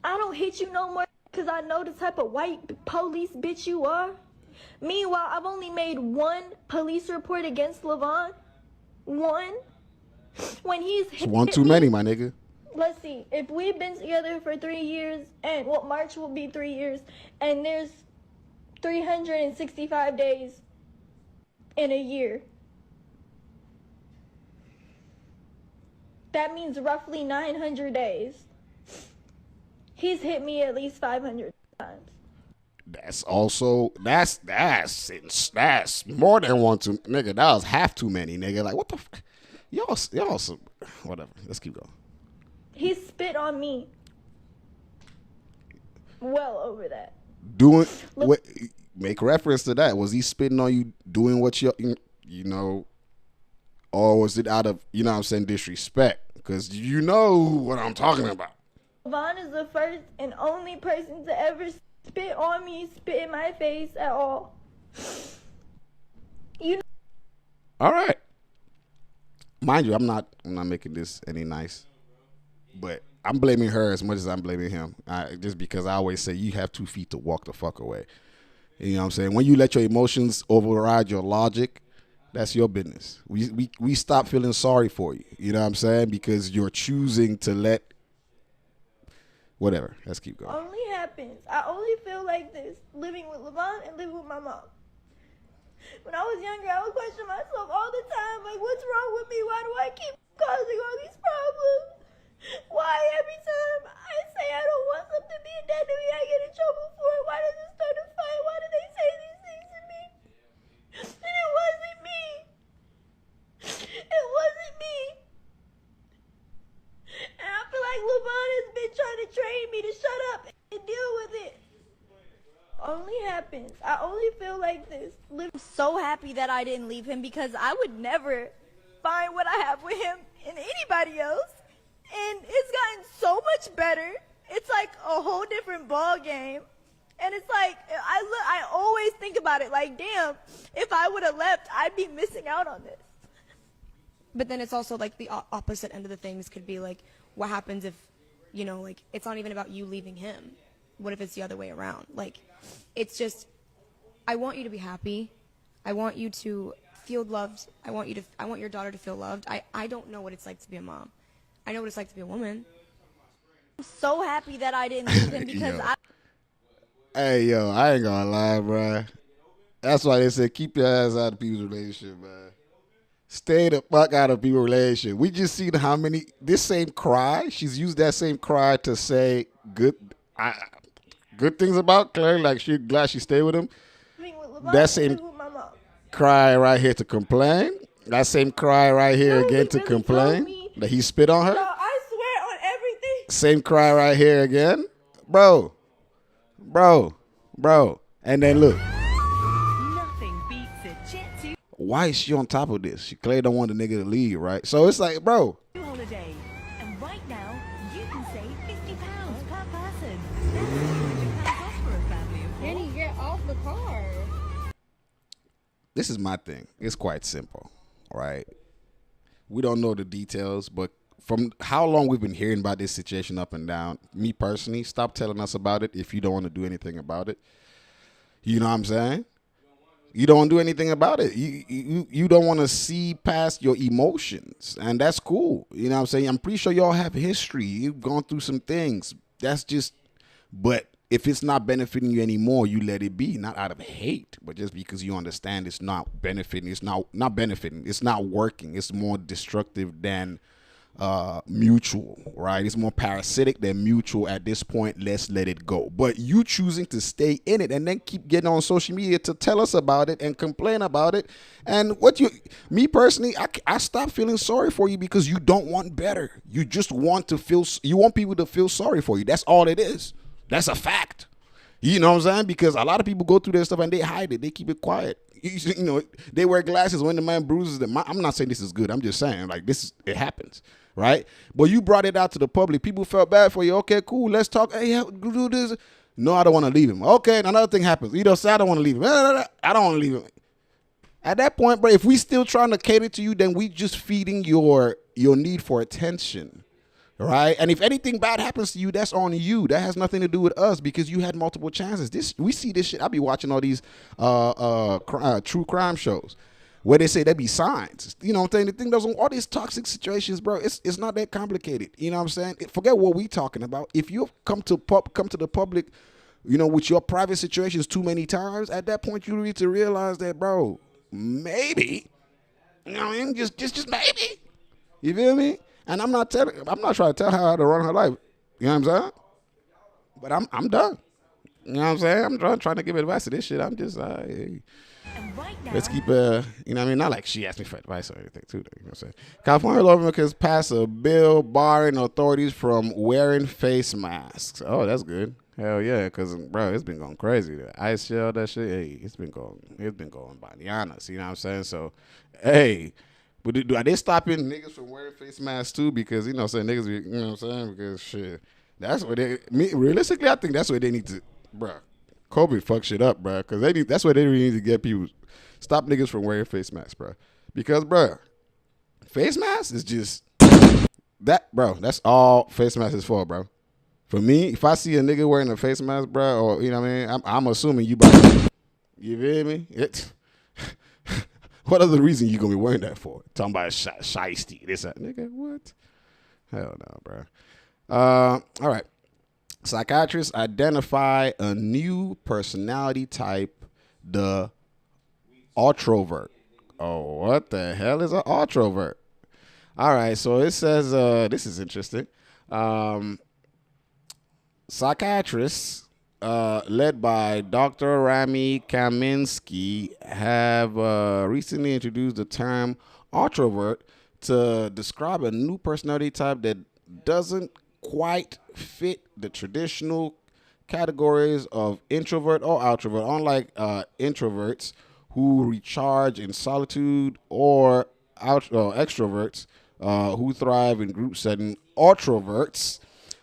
I don't hit you no more because I know the type of white police bitch you are. Meanwhile, I've only made one police report against Levon. One. When he's It's one too many, my nigga. let's see, if we've been together for 3 years, and well, March will be 3 years, and there's 365 days in a year. That means roughly 900 days. He's hit me at least 500 times. That's also that's more than one too, nigga. That was half too many, nigga. Like what the, y'all some, whatever. Let's keep going. He spit on me. Well over that. Doing what? Make reference to that. Was he spitting on you doing what you know, or was it out of, you know what I'm saying, disrespect? Because you know what I'm talking about. Vaughn is the first and only person to ever spit on me, spit in my face at all. You know. All right. Mind you, I'm not making this any nice, but I'm blaming her as much as I'm blaming him. Just because I always say you have 2 feet to walk the fuck away. You know what I'm saying? When you let your emotions override your logic, that's your business. We stop feeling sorry for you. You know what I'm saying? Because you're choosing to let whatever. Let's keep going. Only happens. I only feel like this living with Levon and living with my mom. When I was younger, I would question myself all the time, like, what's wrong with me? Why do I keep causing all these problems? Why every time I say I don't want something being done to me, I get in trouble for it? Why does it start a fight? Why do they say these things to me? And it wasn't me. It wasn't me. And I feel like Levon has been trying to train me to shut up and deal with it. Only happens. I only feel like this. I'm so happy that I didn't leave him, because I would never find what I have with him in anybody else. And it's gotten so much better. It's like a whole different ball game. And it's like, I always think about it like, damn, if I would have left, I'd be missing out on this. But then it's also like the opposite end of the things could be like, what happens if, you know, like, it's not even about you leaving him. What if it's the other way around? Like, it's just, I want you to be happy. I want you to feel loved. I want your daughter to feel loved. I don't know what it's like to be a mom. I know what it's like to be a woman. I'm so happy that I didn't leave him, because Hey, yo, I ain't gonna lie, bro. That's why they said keep your ass out of people's relationship, man. Stay the fuck out of people's relationship. We just seen how many, this same cry, she's used that same cry to say good things about Claire, like she's glad she stayed with him. That same cry right here to complain. That same cry right here again to complain that he spit on her. I swear on everything. Same cry right here again. Bro. And then look. Nothing beats a Jet 2 Why is she on top of this? She clearly don't want the nigga to leave, right? So it's like, bro. holiday. And right now, you can save £50 per person. That's £200 off for a family of 4. Can he get off the car? This is my thing. It's quite simple, right? We don't know the details, but from how long we've been hearing about this situation up and down, me personally, stop telling us about it if you don't want to do anything about it. You know what I'm saying? You don't want to do anything about it. You don't want to see past your emotions, and that's cool. You know what I'm saying? I'm pretty sure y'all have history. You've gone through some things. That's just, but if it's not benefiting you anymore, you let it be, not out of hate, but just because you understand it's not benefiting. It's not benefiting. It's not working. It's more destructive than mutual, right? It's more parasitic than mutual at this point. Let's let it go. But you choosing to stay in it and then keep getting on social media to tell us about it and complain about it. And me personally, I stop feeling sorry for you because you don't want better. You just want you want people to feel sorry for you. That's all it is. That's a fact. You know what I'm saying? Because a lot of people go through their stuff and they hide it. They keep it quiet. You know, they wear glasses when the man bruises them. I'm not saying this is good. I'm just saying, like, it happens, right? But you brought it out to the public. People felt bad for you. Okay, cool. Let's talk. Hey, do this. No, I don't want to leave him. Okay, another thing happens. You know, say I don't want to leave him. I don't want to leave him. At that point, bro, if we still trying to cater to you, then we just feeding your need for attention. Right? And if anything bad happens to you, that's on you. That has nothing to do with us because you had multiple chances. We see this shit. I be watching all these true crime shows. where they say there be signs. You know what I'm saying? The thing does all these toxic situations, bro. It's not that complicated. You know what I'm saying? Forget what we talking about. If you come to the public, you know, with your private situations too many times, at that point you need to realize that, bro, maybe, you know what I mean? Just maybe. You feel me? And I'm not trying to tell her how to run her life. You know what I'm saying? But I'm done. You know what I'm saying? I'm trying to give advice to this shit. I'm just hey. And right now, Let's keep, you know what I mean? Not like she asked me for advice or anything, too. You know what I'm saying? California lawmakers pass a bill barring authorities from wearing face masks. Oh, that's good. Hell yeah, because, bro, it's been going crazy. The ice shell, that shit, hey, it's been going bananas. You know what I'm saying? So, hey, but are they stopping niggas from wearing face masks, too? Because, you know what I'm saying? Niggas, you know what I'm saying? Because, shit, that's what realistically, I think that's what they need to, bro. COVID fuck shit up, bro. Because that's what they really need to get people. Stop niggas from wearing face masks, bro. Because, bro, face masks is just that, bro. That's all face masks is for, bro. For me, if I see a nigga wearing a face mask, bro, or you know what I mean, I'm assuming you buy. You feel me? What other reason you gonna be wearing that for? Talking about shiesty, this that nigga. What? Hell no, bro. All right. Psychiatrists identify a new personality type, the ultrovert. Oh, what the hell is an ultrovert? All right, so it says, this is interesting. Psychiatrists, led by Dr. Rami Kaminsky, have recently introduced the term ultrovert to describe a new personality type that doesn't quite fit the traditional categories of introvert or outrovert, unlike introverts who recharge in solitude or extroverts who thrive in group setting. Ultroverts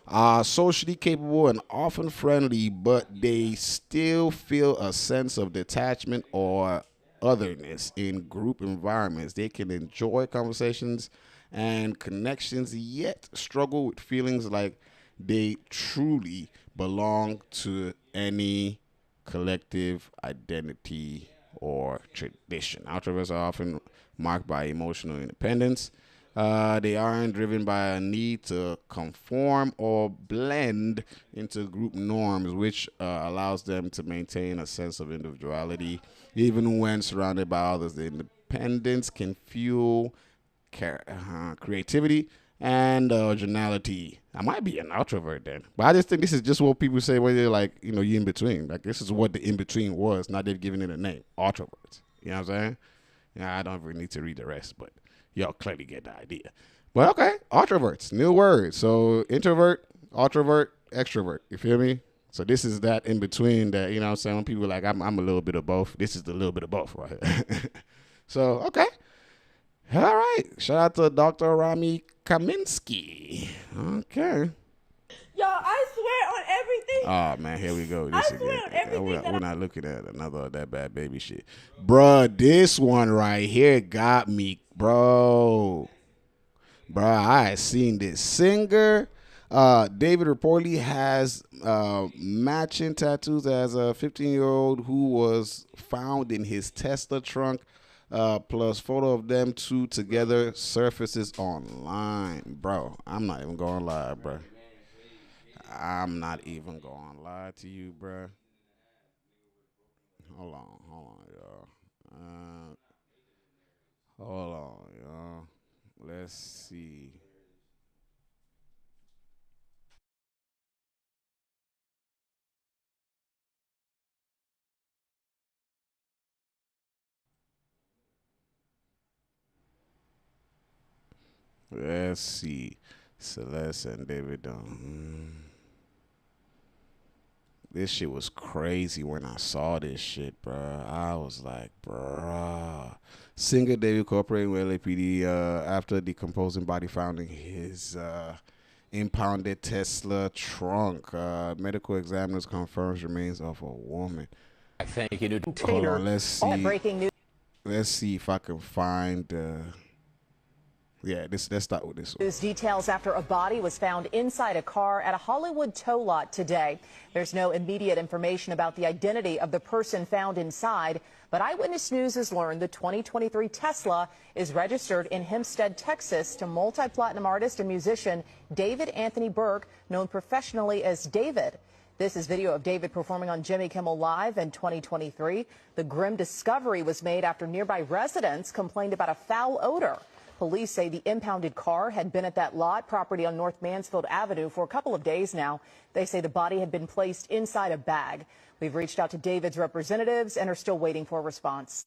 are socially capable and often friendly, but they still feel a sense of detachment or otherness in group environments. They can enjoy conversations and connections, yet struggle with feelings like they truly belong to any collective identity or tradition. Introverts are often marked by emotional independence. They aren't driven by a need to conform or blend into group norms, which allows them to maintain a sense of individuality even when surrounded by others. The independence can fuel creativity and originality. I might be an introvert then, but I just think this is just what people say when they're like, you know, you in between. Like this is what the in between was. Now they've given it a name, introverts. You know what I'm saying? Yeah, I don't really need to read the rest, but y'all clearly get the idea. But okay, introverts, new word. So introvert, introvert, extrovert. You feel me? So this is that in between that, you know what I'm saying? When people are like, I'm a little bit of both. This is the little bit of both right here. So, okay. All right. Shout out to Dr. Rami Kaminsky. Okay. Y'all, I swear on everything. Oh, man, here we go. I swear on everything We're not looking at another of that bad baby shit. Bruh, this one right here got me, bro. Bruh, I seen this singer. David reportedly has matching tattoos as a 15-year-old who was found in his Tesla trunk. Plus photo of them two together surfaces online. Bro, I'm not even gonna lie, bro. I'm not even gonna lie to you, bro. Hold on, y'all. Hold on, y'all. Let's see. Let's see. Celeste and David. This shit was crazy when I saw this shit, bro. I was like, bro. Singer David cooperating with LAPD after decomposing body found in his impounded Tesla trunk. Medical examiners confirms remains of a woman. Thank you. Hold on, let's see. Breaking news. Let's see if I can find. Yeah, let's start with this one. News details after a body was found inside a car at a Hollywood tow lot today. There's no immediate information about the identity of the person found inside, but Eyewitness News has learned the 2023 Tesla is registered in Hempstead, Texas to multi-platinum artist and musician David Anthony Burke, known professionally as David. This is video of David performing on Jimmy Kimmel Live in 2023. The grim discovery was made after nearby residents complained about a foul odor. Police say the impounded car had been at that lot property on North Mansfield Avenue for a couple of days now. They say the body had been placed inside a bag. We've reached out to David's representatives and are still waiting for a response.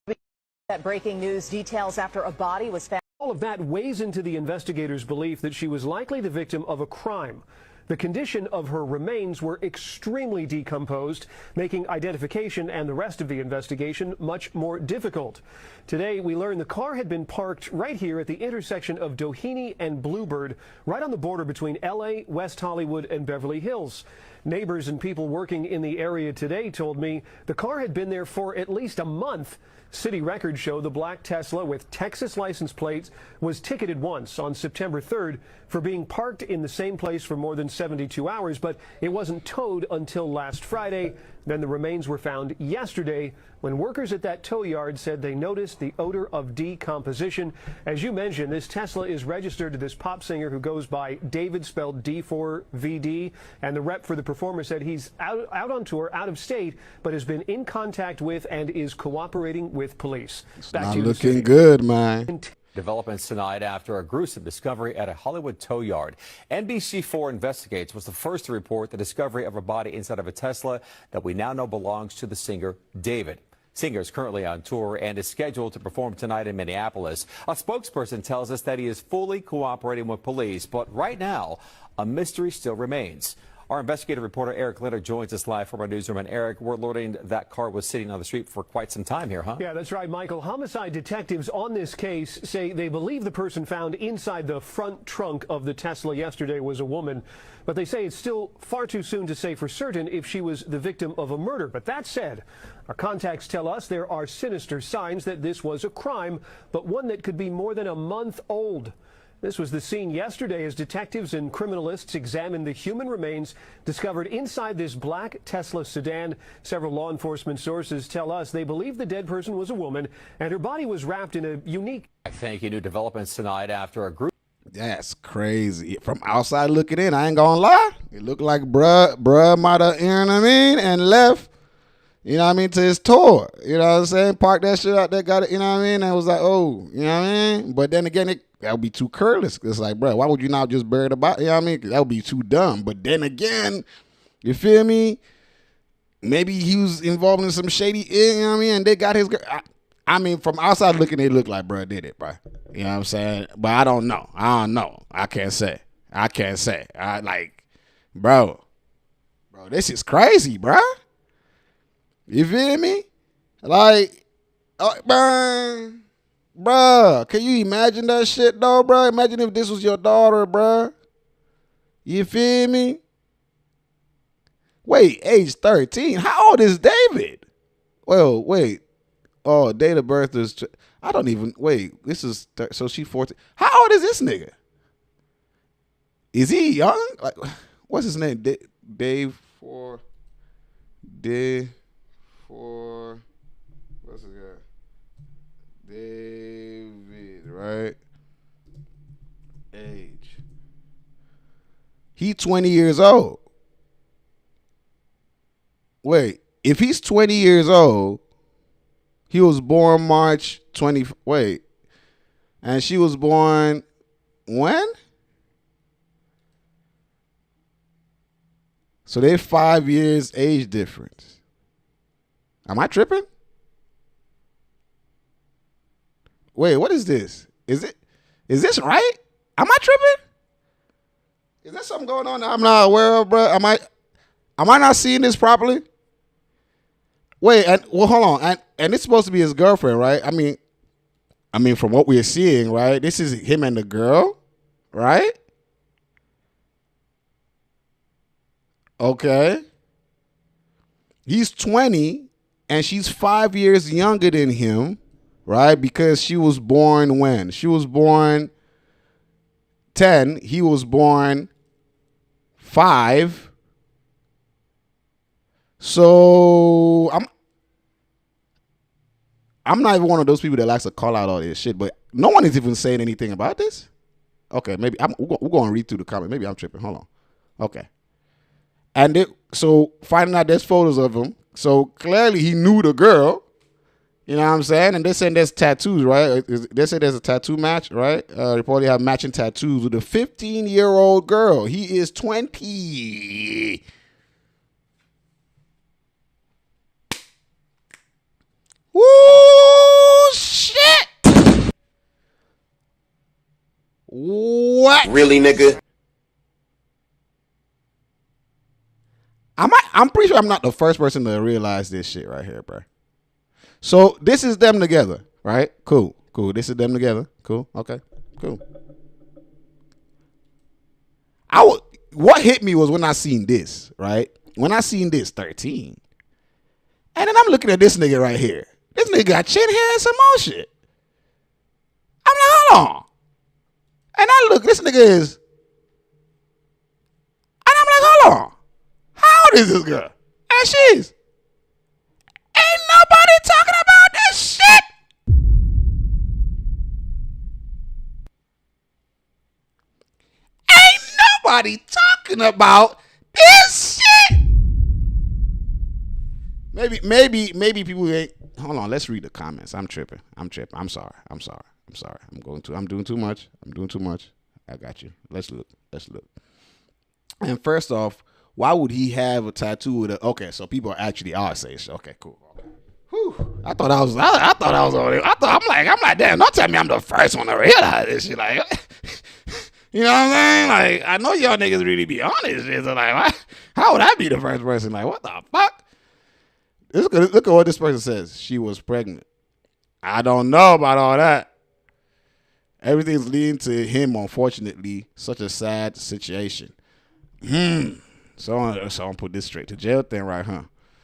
That breaking news details after a body was found. All of that weighs into the investigators' belief that she was likely the victim of a crime. The condition of her remains were extremely decomposed, making identification and the rest of the investigation much more difficult. Today, we learned the car had been parked right here at the intersection of Doheny and Bluebird, right on the border between L.A., West Hollywood, and Beverly Hills. Neighbors and people working in the area today told me the car had been there for at least a month. City records show the black Tesla with Texas license plates was ticketed once on September 3rd for being parked in the same place for more than 72 hours, but it wasn't towed until last Friday. Then the remains were found yesterday when workers at that tow yard said they noticed the odor of decomposition. As you mentioned, this Tesla is registered to this pop singer who goes by David, spelled D4VD, and the rep for the performer said he's out on tour, out of state, but has been in contact with and is cooperating with police. It's not looking good, man. Developments tonight after a gruesome discovery at a Hollywood tow yard. NBC4 Investigates was the first to report the discovery of a body inside of a Tesla that we now know belongs to the singer David. Singer is currently on tour and is scheduled to perform tonight in Minneapolis. A spokesperson tells us that he is fully cooperating with police, but right now, a mystery still remains. Our investigative reporter Eric Litter joins us live from our newsroom. And Eric, we're learning that car was sitting on the street for quite some time here, huh? Yeah, that's right, Michael. Homicide detectives on this case say they believe the person found inside the front trunk of the Tesla yesterday was a woman, but they say it's still far too soon to say for certain if she was the victim of a murder. But that said, our contacts tell us there are sinister signs that this was a crime, but one that could be more than a month old. This was the scene yesterday as detectives and criminalists examined the human remains discovered inside this black Tesla sedan. Several law enforcement sources tell us they believe the dead person was a woman and her body was wrapped in a unique. Thank you. New developments tonight after a group. That's crazy. From outside looking in, I ain't gonna lie. It looked like bruh might have, you know what I mean, and left, you know what I mean, to his tour. You know what I'm saying? Parked that shit out there, got it, you know what I mean? And it was like, oh, you know what I mean? But then again, that would be too careless. It's like, bro, why would you not just bury the body? You know what I mean? That would be too dumb. But then again, you feel me? Maybe he was involved in some shady, you know what I mean? And they got his girl. I mean, from outside looking, it looked like bro did it, bro. You know what I'm saying? But I don't know. I can't say. Bro, this is crazy, bro. You feel me? Like, man. Bruh, can you imagine that shit though, bruh? Imagine if this was your daughter, bruh. You feel me? Wait, age 13. How old is David? Well, wait. Oh, date of birth is... I don't even... Wait, this is... So she 14. How old is this nigga? Is he young? Like, what's his name? Dave for... What's his guy? David, right? Age. He 20 years old. Wait, if he's 20 years old, he was born March 20. Wait, and she was born when? So they're 5 years age difference. Am I tripping? Wait, what is this? Is this right? Am I tripping? Is there something going on that I'm not aware of, bro? Am I not seeing this properly? Wait, hold on. And it's supposed to be his girlfriend, right? I mean, from what we're seeing, right? This is him and the girl, right? Okay. He's 20 and she's 5 years younger than him. Right? Because she was born when? She was born 10. He was born 5. So I'm not even one of those people that likes to call out all this shit, but no one is even saying anything about this. Okay, maybe we're going to read through the comments. Maybe I'm tripping. Hold on. Okay. And so finding out there's photos of him. So clearly he knew the girl. You know what I'm saying? And they're saying there's tattoos, right? They say there's a tattoo match, right? Reportedly have matching tattoos with a 15-year-old girl. He is 20. Woo, shit. What? Really, nigga? I'm pretty sure I'm not the first person to realize this shit right here, bro. So this is them together, right? Cool. This is them together. Cool. Okay. Cool. What hit me was when I seen this, right? When I seen this 13. And then I'm looking at this nigga right here. This nigga got chin hair and some more shit. I'm like, hold on. And I look, this nigga is. And I'm like, hold on. How old is this girl? And she's. Ain't nobody talking about this shit. Ain't nobody talking about this shit. Maybe people ain't. Hold on, let's read the comments. I'm tripping. I'm sorry. I'm doing too much. I got you. Let's look. And first off, why would he have a tattoo with a? Okay, so people actually are saying shit. Okay, cool. Okay. Whew. I thought I was only. I'm like, damn. Don't tell me I'm the first one to realize this shit. Like, you know what I'm saying? Like, I know y'all niggas really be on this shit. So like, how would I be the first person? Like, what the fuck? Look at what this person says. She was pregnant. I don't know about all that. Everything's leading to him, unfortunately. Such a sad situation. Someone put this straight to jail thing, right, huh?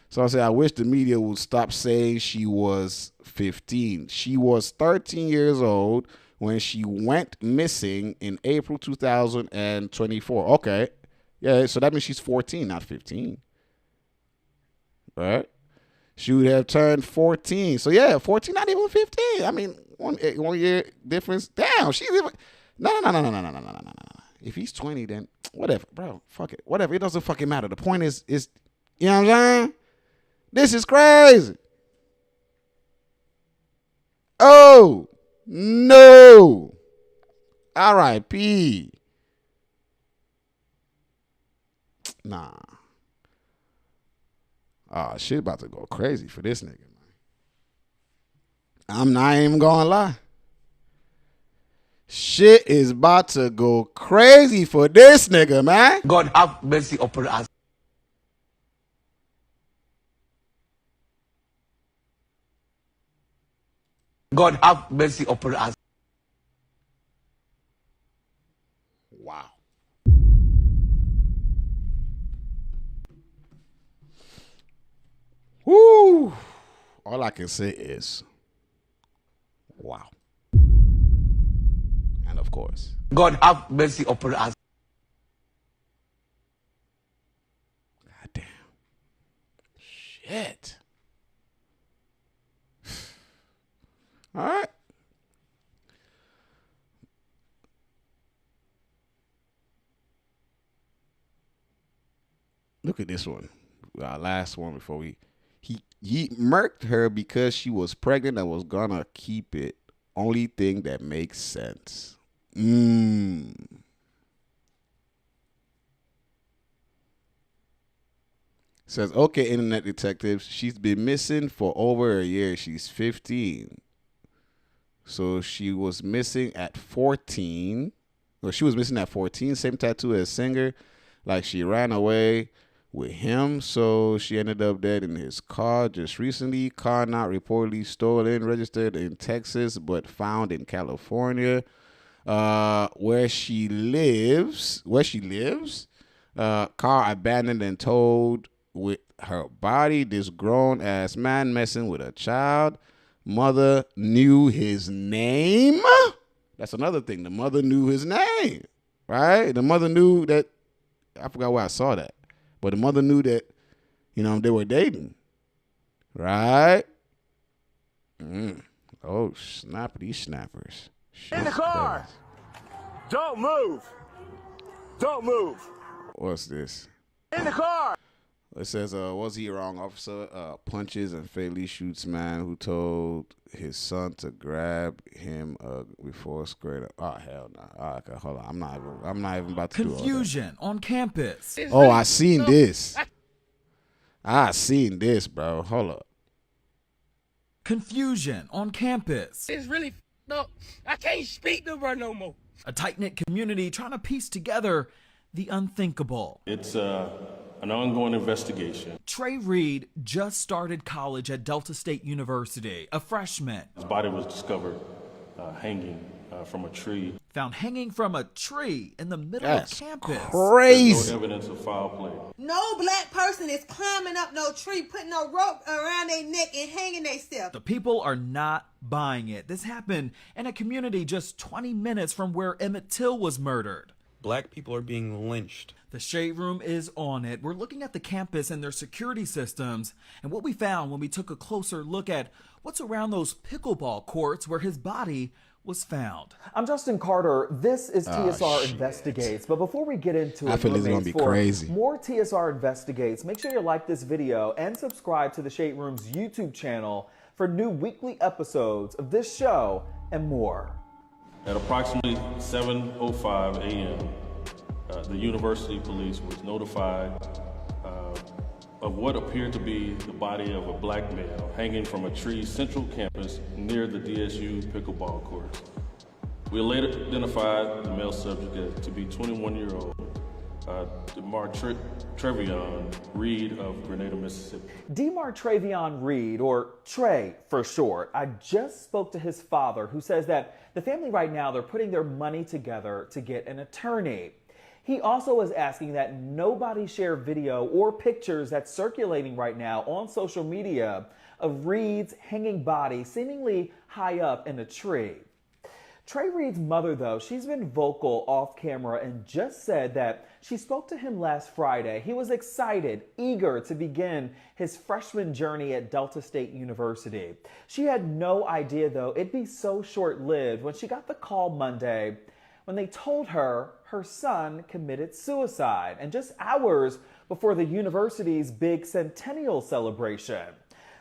So I say, I wish the media would stop saying she was 15. She was 13 years old when she went missing in April 2024. Okay. Yeah, so that means she's 14, not 15. Right? She would have turned 14. So, yeah, 14, not even 15. I mean, one year difference. Damn, she's even. No. If he's 20, then whatever, bro. Fuck it. Whatever. It doesn't fucking matter. The point is, you know what I'm saying? This is crazy. Oh, no. R.I.P. Nah. Oh, shit about to go crazy for this nigga, man. I'm not even gonna lie. Shit is about to go crazy for this nigga, man. God have mercy upon us. God have mercy upon us. Wow. Woo. All I can say is, wow. And of course, God have mercy upon us. God damn. Shit. All right. Look at this one. Our last one before he murked her because she was pregnant and was gonna keep it. Only thing that makes sense. Says, okay, internet detectives, she's been missing for over a year. She's 15. So she was missing at 14. Well, she was missing at 14. Same tattoo as singer. Like she ran away with him. So she ended up dead in his car just recently. Car not reportedly stolen, registered in Texas, but found in California. Where she lives, car abandoned and towed with her body. This grown-ass man messing with a child. Mother knew his name. That's another thing. The mother knew his name. right? The mother knew that. I forgot where I saw that, but the mother knew that, they were dating, right? Oh, snappity snappers. In the car. Don't move. Don't move. What's this? In the car. It says, was he wrong? Officer punches and fatally shoots man who told his son to grab him before squared up. Oh, hell no. Nah. Okay, hold on. I'm not even about to do all that. Confusion on campus. Oh, I seen this. I seen this, bro. Hold up. Confusion on campus. It's really no. I can't speak to her no more. A tight-knit community trying to piece together the unthinkable. It's an ongoing investigation. Trey Reed just started college at Delta State University, a freshman. His body was discovered hanging from a tree. Found hanging from a tree in the middle of campus. Crazy. There's no evidence of foul play. No black person is climbing up no tree, putting no rope around their neck and hanging themselves. The people are not buying it. This happened in a community just 20 minutes from where Emmett Till was murdered. Black people are being lynched. The Shade Room is on it. We're looking at the campus and their security systems and what we found when we took a closer look at what's around those pickleball courts where his body was found. I'm Justin Carter. This is TSR Investigates. But before we get into it, I feel this is going to be crazy. More TSR Investigates, make sure you like this video and subscribe to the Shade Room's YouTube channel for new weekly episodes of this show and more. At approximately 7:05 a.m., the university police was notified of what appeared to be the body of a black male hanging from a tree central campus near the DSU pickleball courts. We later identified the male subject to be 21-year-old DeMar Trevion Reed of Grenada, Mississippi. DeMar Trevion Reed, or Trey for short. I just spoke to his father, who says that the family right now, they're putting their money together to get an attorney. He also is asking that nobody share video or pictures that's circulating right now on social media of Reed's hanging body seemingly high up in a tree. Trey Reed's mother, though, she's been vocal off camera and just said that she spoke to him last Friday. He was excited, eager to begin his freshman journey at Delta State University. She had no idea, though, it'd be so short-lived when she got the call Monday when they told her her son committed suicide, and just hours before the university's big centennial celebration.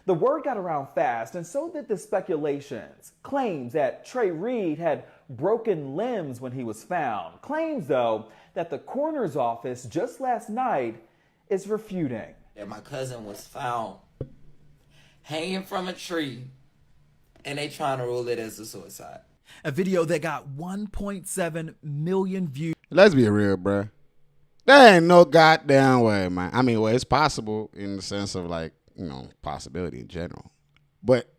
The word got around fast, and so did the speculations. Claims that Trey Reed had broken limbs when he was found. Claims, though, that the coroner's office just last night is refuting. That my cousin was found hanging from a tree, and they trying to rule it as a suicide. A video that got 1.7 million views. Let's be real, bruh. There ain't no goddamn way, man. I mean, well, it's possible in the sense of like, possibility in general. But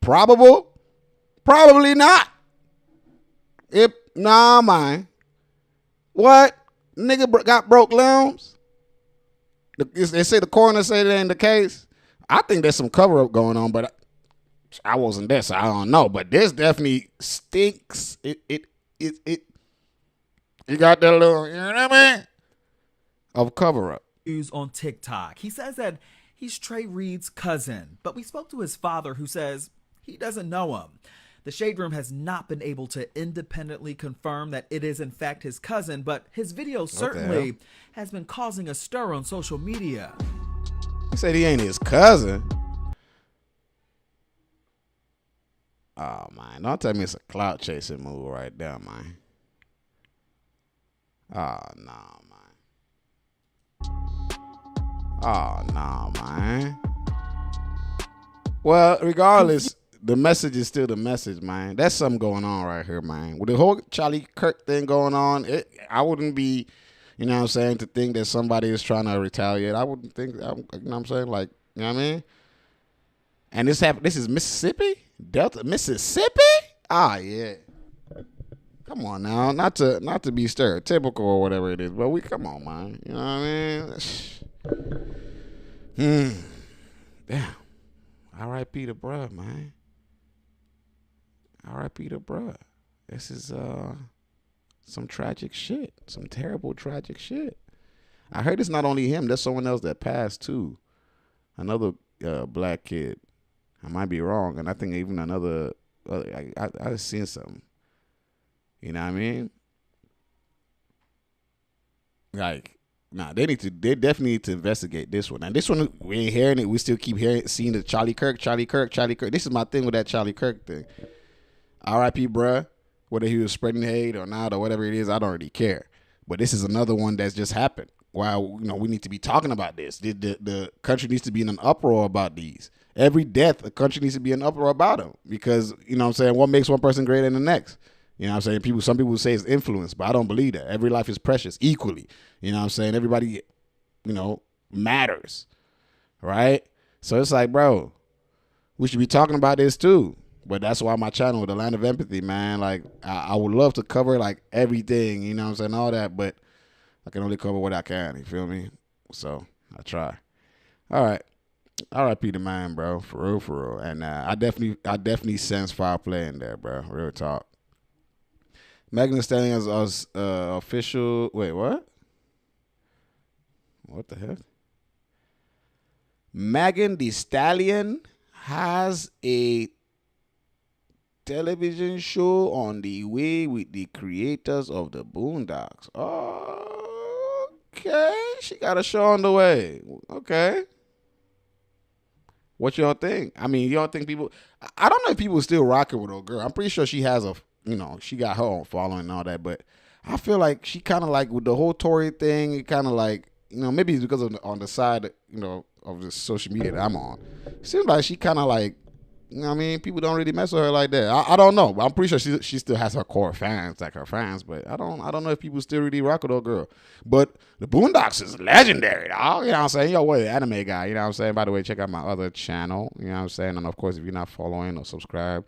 probable? Probably not. Nah, man. What? Nigga got broke limbs? They say the coroner said it ain't the case. I think there's some cover-up going on, but I wasn't there, so I don't know. But this definitely stinks. It got that little, you know what I mean? Of cover-up. On TikTok. He says that he's Trey Reed's cousin, but we spoke to his father, who says he doesn't know him. The Shade Room has not been able to independently confirm that it is in fact his cousin, but his video certainly has been causing a stir on social media. He said he ain't his cousin. Oh, man. Don't tell me it's a clout chasing move right there, man. Oh, no, man. Oh, no, man. Well, regardless, the message is still the message, man. That's something going on right here, man. With the whole Charlie Kirk thing going on, I wouldn't be, you know what I'm saying, to think that somebody is trying to retaliate. I wouldn't think, you know what I'm saying? Like, you know what I mean? And this happened. This is Mississippi? Delta, Mississippi? Ah, yeah. Come on now. Not to be stereotypical or whatever it is, but come on, man. You know what I mean? Damn. R.I.P. to bruh, man. R.I.P. to bruh. This is some tragic shit, some terrible tragic shit. I heard it's not only him. There's someone else that passed too. Another black kid. I might be wrong, and I think even another. I've seen something. You know what I mean? Like, nah, they definitely need to investigate this one. And this one, we ain't hearing it. We still keep seeing the Charlie Kirk. This is my thing with that Charlie Kirk thing. R.I.P. bruh. Whether he was spreading hate or not or whatever it is, I don't really care. But this is another one that's just happened. Wow, we need to be talking about this. The country needs to be in an uproar about these. Every death, the country needs to be in an uproar about them. Because, you know what I'm saying, what makes one person greater than the next? You know what I'm saying? Some people say it's influence, but I don't believe that. Every life is precious equally. You know what I'm saying? Everybody, matters. Right? So it's like, bro, we should be talking about this too. But that's why my channel, The Land of Empathy, man, like, I would love to cover, like, everything, you know what I'm saying, all that, but I can only cover what I can, you feel me? So, I try. All right. R.I.P. the man, bro, for real. And I definitely sense foul play in there, bro, real talk. Megan Thee Stallion's official, wait, what? What the heck? Megan Thee Stallion has a television show on the way with the creators of the Boondocks. Okay, she got a show on the way. Okay. What y'all think? I mean, y'all think people... I don't know if people are still rocking with her girl. I'm pretty sure she has she got her own following and all that, but I feel like she kind of like with the whole Tory thing, it kind of like, maybe it's because of on the side, of the social media that I'm on. It seems like she kind of like, people don't really mess with her like that. I don't know. I'm pretty sure she still has her core fans, like her fans, but I don't know if people still really rock with her girl. But the Boondocks is legendary, dog. You know what I'm saying? Yo, what, anime guy, you know what I'm saying? By the way, check out my other channel, you know what I'm saying? And of course, if you're not following or subscribe,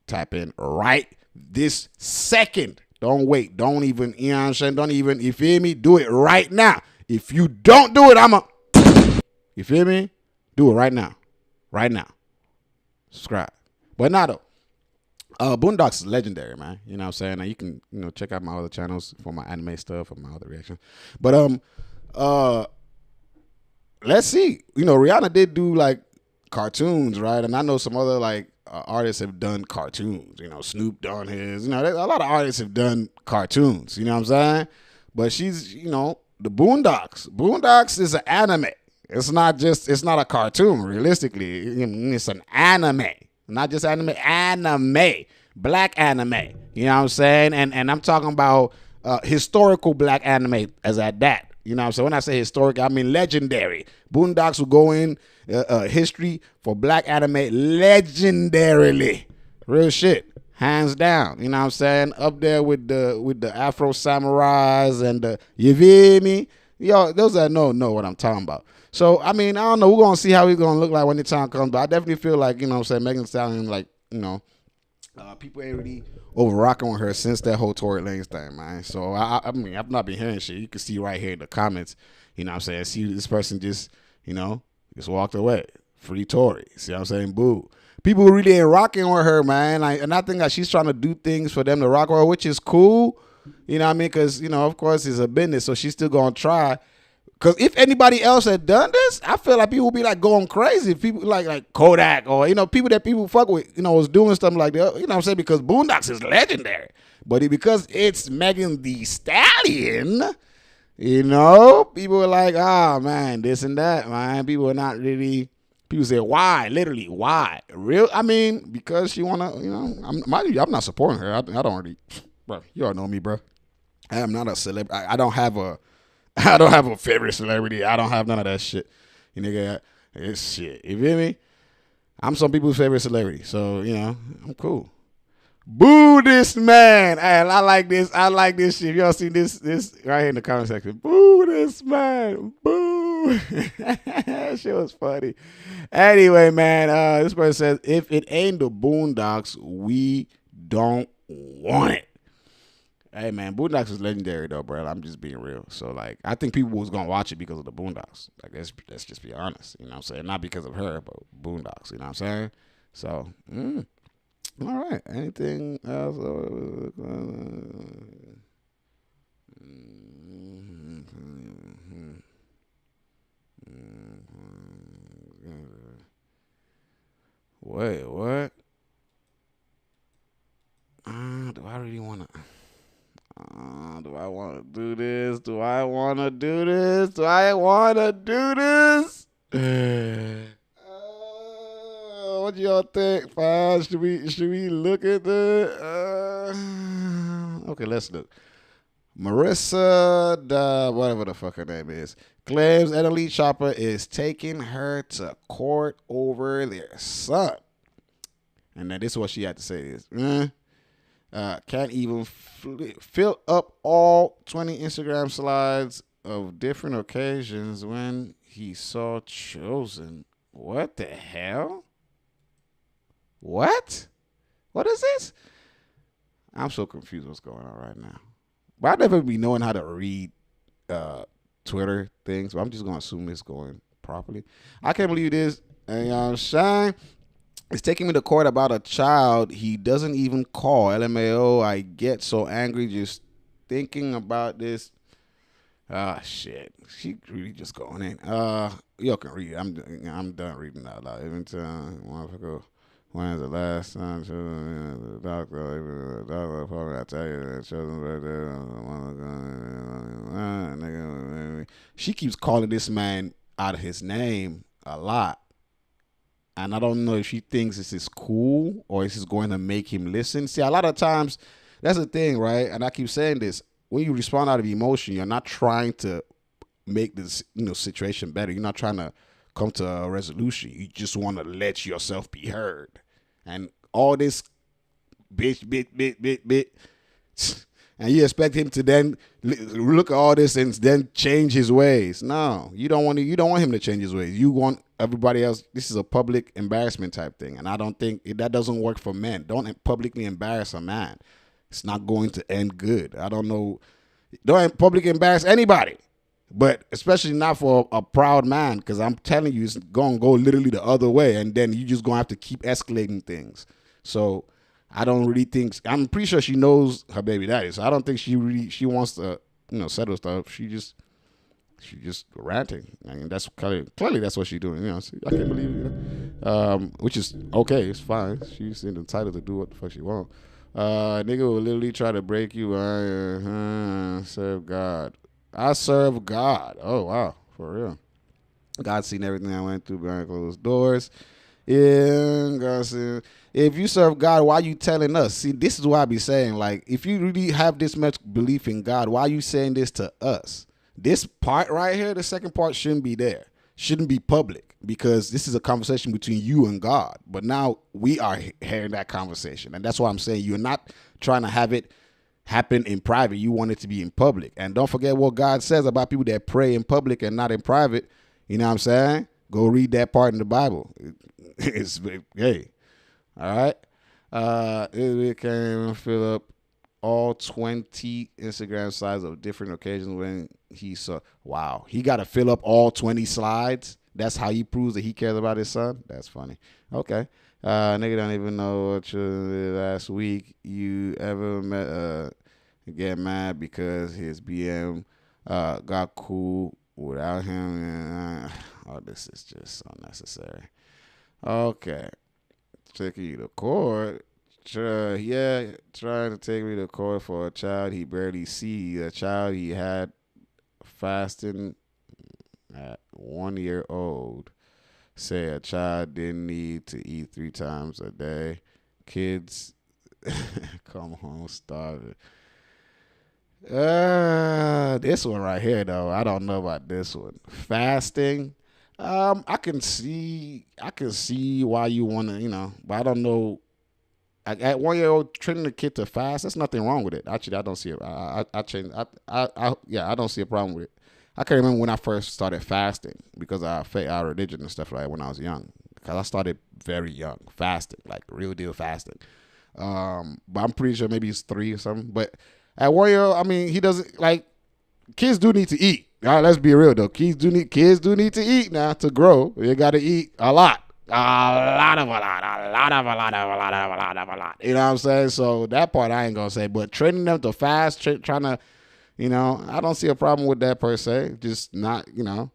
type in right this second. Don't wait. Don't even, you know what I'm saying? Don't even, you feel me? Do it right now. If you don't do it, you feel me? Do it right now. Right now. Subscribe. But not though. Boondocks is legendary, man. You know what I'm saying? Now you can, check out my other channels for my anime stuff or my other reactions. But let's see. Rihanna did do like cartoons, right? And I know some other like artists have done cartoons. Snoop done his. A lot of artists have done cartoons. You know what I'm saying? But she's, the Boondocks. Boondocks is an anime. It's not a cartoon, realistically. It's an anime. Not just anime. Black anime. You know what I'm saying? And I'm talking about historical black anime as at that. You know what I'm saying? When I say historic, I mean legendary. Boondocks will go in history for black anime legendarily. Real shit. Hands down. You know what I'm saying? Up there with the Afro Samurais and the, you feel me? Yo, those that know what I'm talking about. So, I mean, I don't know. We're going to see how he's going to look like when the time comes. But I definitely feel like, you know what I'm saying, Megan Thee Stallion, like, people ain't really over rocking with her since that whole Tory Lanez thing, man. So, I mean, I've not been hearing shit. You can see right here in the comments, you know what I'm saying, see this person just, just walked away. Free Tory. See what I'm saying? Boo. People really ain't rocking with her, man. And I think that she's trying to do things for them to rock with her, which is cool. You know what I mean? Because, of course, it's a business, so she's still going to try. Because if anybody else had done this, I feel like people would be like going crazy. People like Kodak or, people that people fuck with, was doing something like that. You know what I'm saying? Because Boondocks is legendary. But because it's Megan Thee Stallion, people are like, man, this and that, man. People are not really, people say, why? Literally, why? Real? I mean, because she want to, I'm not supporting her. I don't really, bro, you all know me, bro. I am not a celebrity. I don't have a favorite celebrity. I don't have none of that shit. It's shit. You feel me? I'm some people's favorite celebrity. So, I'm cool. Boo this man. Hey, I like this. I like this shit. Y'all see this right here in the comment section. Boo this man. Boo. That shit was funny. Anyway, man, this person says, if it ain't the Boondocks, we don't want it. Hey, man, Boondocks is legendary, though, bro. I'm just being real. So, like, I think people was going to watch it because of the Boondocks. Like, let's just be honest. You know what I'm saying? Not because of her, but Boondocks. You know what I'm saying? So, all right. Anything else? Wait, what? Do I really want to? Do I want to do this? Do I want to do this? Do I want to do this? What y'all think, fam? Should we look at the? Okay, let's look. Marissa, whatever the fuck her name is, claims an elite shopper is taking her to court over their son. And then this is what she had to say is, can't even fill up all 20 Instagram slides of different occasions when he saw Chosen. What the hell? What? What is this? I'm so confused what's going on right now. But I never be knowing how to read Twitter things, but I'm just going to assume it's going properly. I can't believe this. And Shine is taking me to court about a child he doesn't even call. LMAO, I get so angry just thinking about this. Shit. She really just going in. Y'all can read it. I'm done reading out loud. Even motherfucker. When is the last time the doctor probably I tell you that children right there. She keeps calling this man out of his name a lot. And I don't know if she thinks this is cool or is this going to make him listen. See, a lot of times, that's the thing, right? And I keep saying this. When you respond out of emotion, you're not trying to make this situation better. You're not trying to come to a resolution. You just want to let yourself be heard. And all this bit. And you expect him to then look at all this and then change his ways. No, you don't want him to change his ways. You want everybody else. This is a public embarrassment type thing. And I don't think that doesn't work for men. Don't publicly embarrass a man. It's not going to end good. I don't know. Don't publicly embarrass anybody. But especially not for a proud man, because I'm telling you, it's going to go literally the other way. And then you just going to have to keep escalating things. So I don't really think, I'm pretty sure she knows her baby daddy. So I don't think she wants to, settle stuff. She just ranting. I mean, that's clearly that's what she's doing. I can't believe it. Which is okay. It's fine. She's entitled to do what the fuck she wants. Nigga will literally try to break you. Serve God. I serve God. Oh, wow. For real. God's seen everything I went through behind closed doors. Yeah, God said, if you serve God, why are you telling us? See, this is why I be saying, like, if you really have this much belief in God, why are you saying this to us? This part right here, the second part, shouldn't be there. Shouldn't be public, because this is a conversation between you and God. But now we are hearing that conversation. And that's why I'm saying you're not trying to have it happen in private. You want it to be in public. And don't forget what God says about people that pray in public and not in private. You know what I'm saying? Go read that part in the Bible. It's hey. All right. It can fill up all 20 Instagram slides of different occasions when he saw. Wow. He got to fill up all 20 slides. That's how he proves that he cares about his son. That's funny. Okay. Nigga don't even know what you did last week. You ever met get mad because his BM got cool without him? Oh, this is just unnecessary. Okay. Taking you to court. Trying to take me to court for a child he barely sees. A child he had fasting at 1 year old. Say a child didn't need to eat 3 times a day. Kids come home starving. This one right here, though, I don't know about this one. Fasting. I can see why you want to, but I don't know. At 1 year old, training a kid to fast, there's nothing wrong with it. Actually, I don't see it. I don't see a problem with it. I can remember when I first started fasting because of our religion and stuff like that when I was young. Because I started very young, fasting, like real deal fasting. But I'm pretty sure maybe it's 3 or something. But at 1 year old, I mean, he doesn't, like, kids do need to eat. All right, let's be real, though. Kids do need to eat now to grow. You got to eat a lot. A lot. You know what I'm saying? So that part I ain't going to say. But training them to fast, trying to, You know, I don't see a problem with that per se. Just not, you know,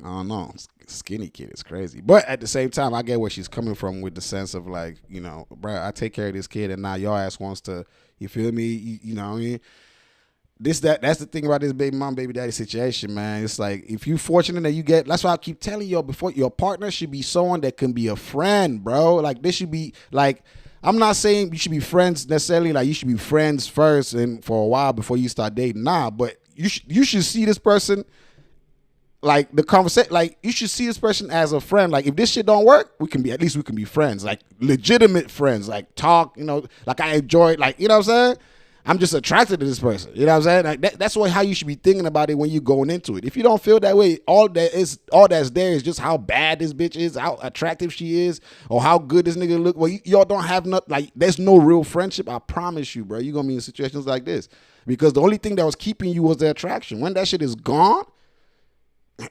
I don't know. Skinny kid is crazy. But at the same time, I get where she's coming from with the sense of like, you know, bro, I take care of this kid and now your ass wants to, you feel me? You know what I mean? That's the thing about this baby mom, baby daddy situation, man. It's like, if you're fortunate that you get, that's why I keep telling you before, your partner should be someone that can be a friend, bro. Like, this should be, like, I'm not saying you should be friends necessarily, like, you should be friends first and for a while before you start dating. Nah, but you should see this person, like, the conversation, like, you should see this person as a friend. Like, if this shit don't work, at least we can be friends, like, legitimate friends, like, talk, you know, like, I enjoy, like, you know what I'm saying? I'm just attracted to this person. You know what I'm saying? Like that's how you should be thinking about it when you're going into it. If you don't feel that way, all that's there is just how bad this bitch is, how attractive she is, or how good this nigga look. Well, y'all don't have nothing. Like, there's no real friendship. I promise you, bro. You're gonna be in situations like this because the only thing that was keeping you was the attraction. When that shit is gone,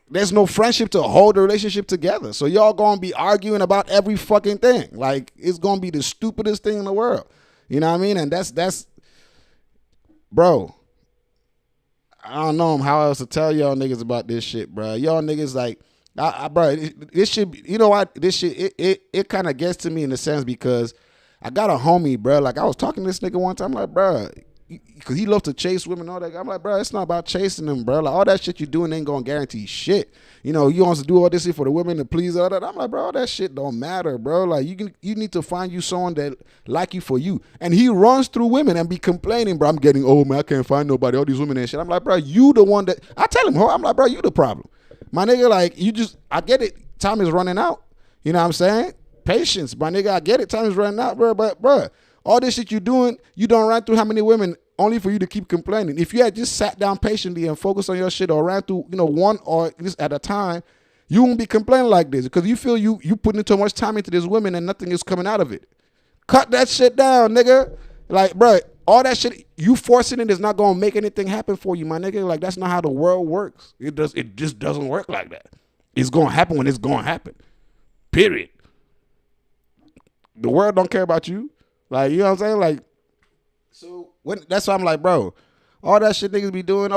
there's no friendship to hold the relationship together. So y'all gonna be arguing about every fucking thing. Like, it's gonna be the stupidest thing in the world. You know what I mean? And that's. Bro, I don't know how else to tell y'all niggas about this shit, bro. Y'all niggas like, bro, this shit, you know what? This shit, it kind of gets to me in a sense because I got a homie, bro. Like, I was talking to this nigga one time, like, bro, because he loves to chase women and all that. I'm like, bro, it's not about chasing them, bro. Like, all that shit you're doing ain't going to guarantee shit. You know, you want to do all this shit for the women to please all that. I'm like, bro, all that shit don't matter, bro. Like, you need to find you someone that like you for you. And he runs through women and be complaining, bro, I'm getting old, man, I can't find nobody, all these women and shit. I'm like, bro, you the one that, I tell him, I'm like, bro, you the problem. My nigga, like, I get it. Time is running out. You know what I'm saying? Patience, my nigga, I get it. Time is running out, bro. But, bro, all this shit you doing, you don't run through how many women only for you to keep complaining. If you had just sat down patiently and focused on your shit or ran through, you know, one or just at a time, you won't be complaining like this because you feel you putting too much time into this women and nothing is coming out of it. Cut that shit down, nigga. Like, bro, all that shit, you forcing it is not going to make anything happen for you, my nigga. Like, that's not how the world works. It just doesn't work like that. It's going to happen when it's going to happen. Period. The world don't care about you. Like, you know what I'm saying? Like, so that's why I'm like, bro, all that shit niggas be doing,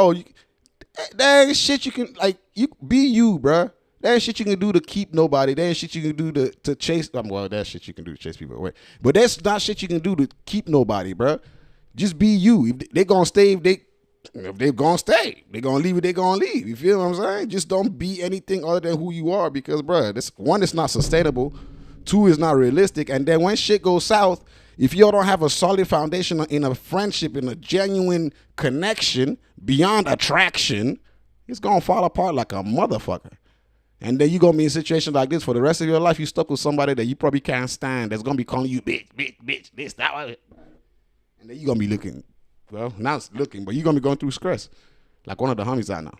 there ain't shit you can, like, you be you, bro. There ain't shit you can do to keep nobody. There ain't shit you can do to chase. Well, that's shit you can do to chase people away. But that's not shit you can do to keep nobody, bro. Just be you. If they gonna stay, if they're gonna stay, they gonna leave it, they gonna leave. You feel what I'm saying? Just don't be anything other than who you are because, bro, this one is not sustainable. Two is not realistic. And then when shit goes south, if y'all don't have a solid foundation in a friendship, in a genuine connection beyond attraction, it's gonna fall apart like a motherfucker. And then you're going to be in a situation like this for the rest of your life. You stuck with somebody that you probably can't stand that's going to be calling you bitch, this, that, and then you're going to be looking, well, not looking, but you're going to be going through stress like one of the homies I know.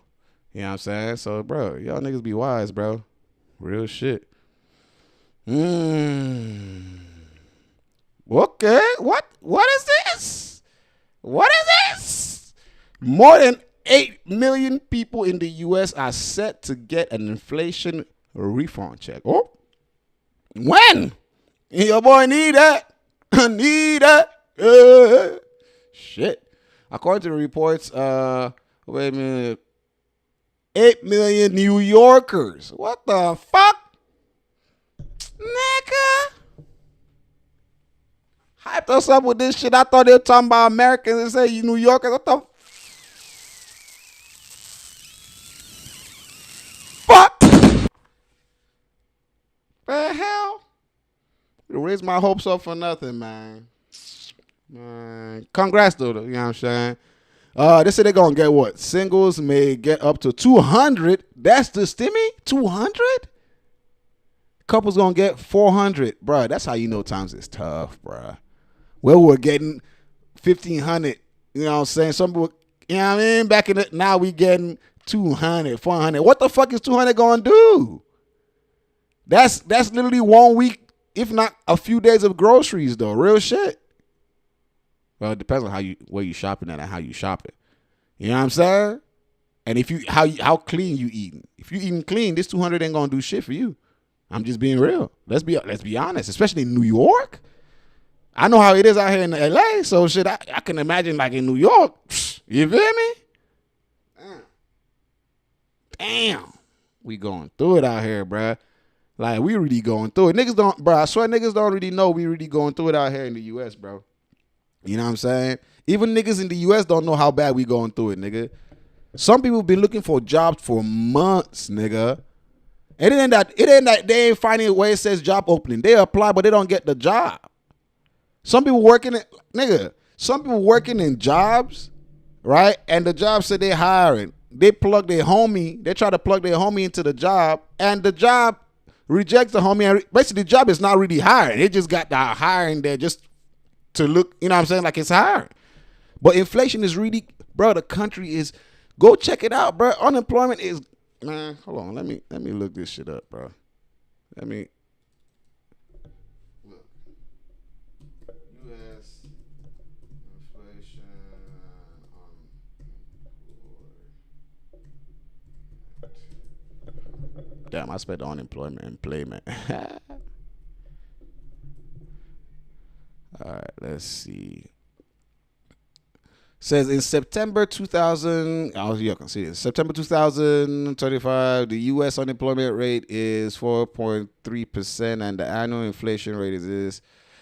You know what I'm saying? So, bro, y'all niggas be wise, bro. Real shit. Okay, what is this? What is this? More than 8 million people in the U.S. are set to get an inflation refund check. Oh, when? Your boy need that. Need that. Shit. According to the reports, wait a minute. 8 million New Yorkers. What the fuck? Nigga. Hyped us up with this shit. I thought they were talking about Americans and say you New Yorkers. What the fuck? The hell? Raise my hopes up for nothing, man. Congrats, though. You know what I'm saying? They say they're going to get what? Singles may get up to 200. That's the stimmy? 200? Couples going to get 400. Bruh, that's how you know times is tough, bruh. Well, we're getting 1,500. You know what I'm saying? Some people, you know what I mean? Back in the, now we getting 200, 400. What the fuck is 200 going to do? That's literally 1 week, if not a few days of groceries, though. Real shit. Well, it depends on where you shopping at and how you shop it. You know what I'm saying? And if you how clean you eating. If you eating clean, this 200 ain't gonna do shit for you. I'm just being real. Let's be honest, especially in New York. I know how it is out here in LA, so shit, I can imagine like in New York, You feel me? Damn. We going through it out here, bruh. Like, we really going through it. Niggas don't, bro, I swear niggas don't really know we really going through it out here in the U.S., bro. You know what I'm saying? Even niggas in the U.S. don't know how bad we going through it, nigga. Some people been looking for jobs for months, nigga. It ain't that they ain't finding where it says job opening. They apply, but they don't get the job. Some people working in jobs, right? And the job said they hiring. They plug their homie. They try to plug their homie into the job, and the job rejects the homie. And basically, the job is not really hiring. They just got the hiring there just to look, you know what I'm saying, like it's hiring. But inflation is really, bro, the country is, go check it out, bro. Unemployment is, man, hold on. Let me look this shit up, bro. Let me. Look. U.S. inflation. Damn, I spelled unemployment and employment. All right, let's see. Says in September 2000, you can see this. September 2025, the U.S. unemployment rate is 4.3%, and the annual inflation rate is this,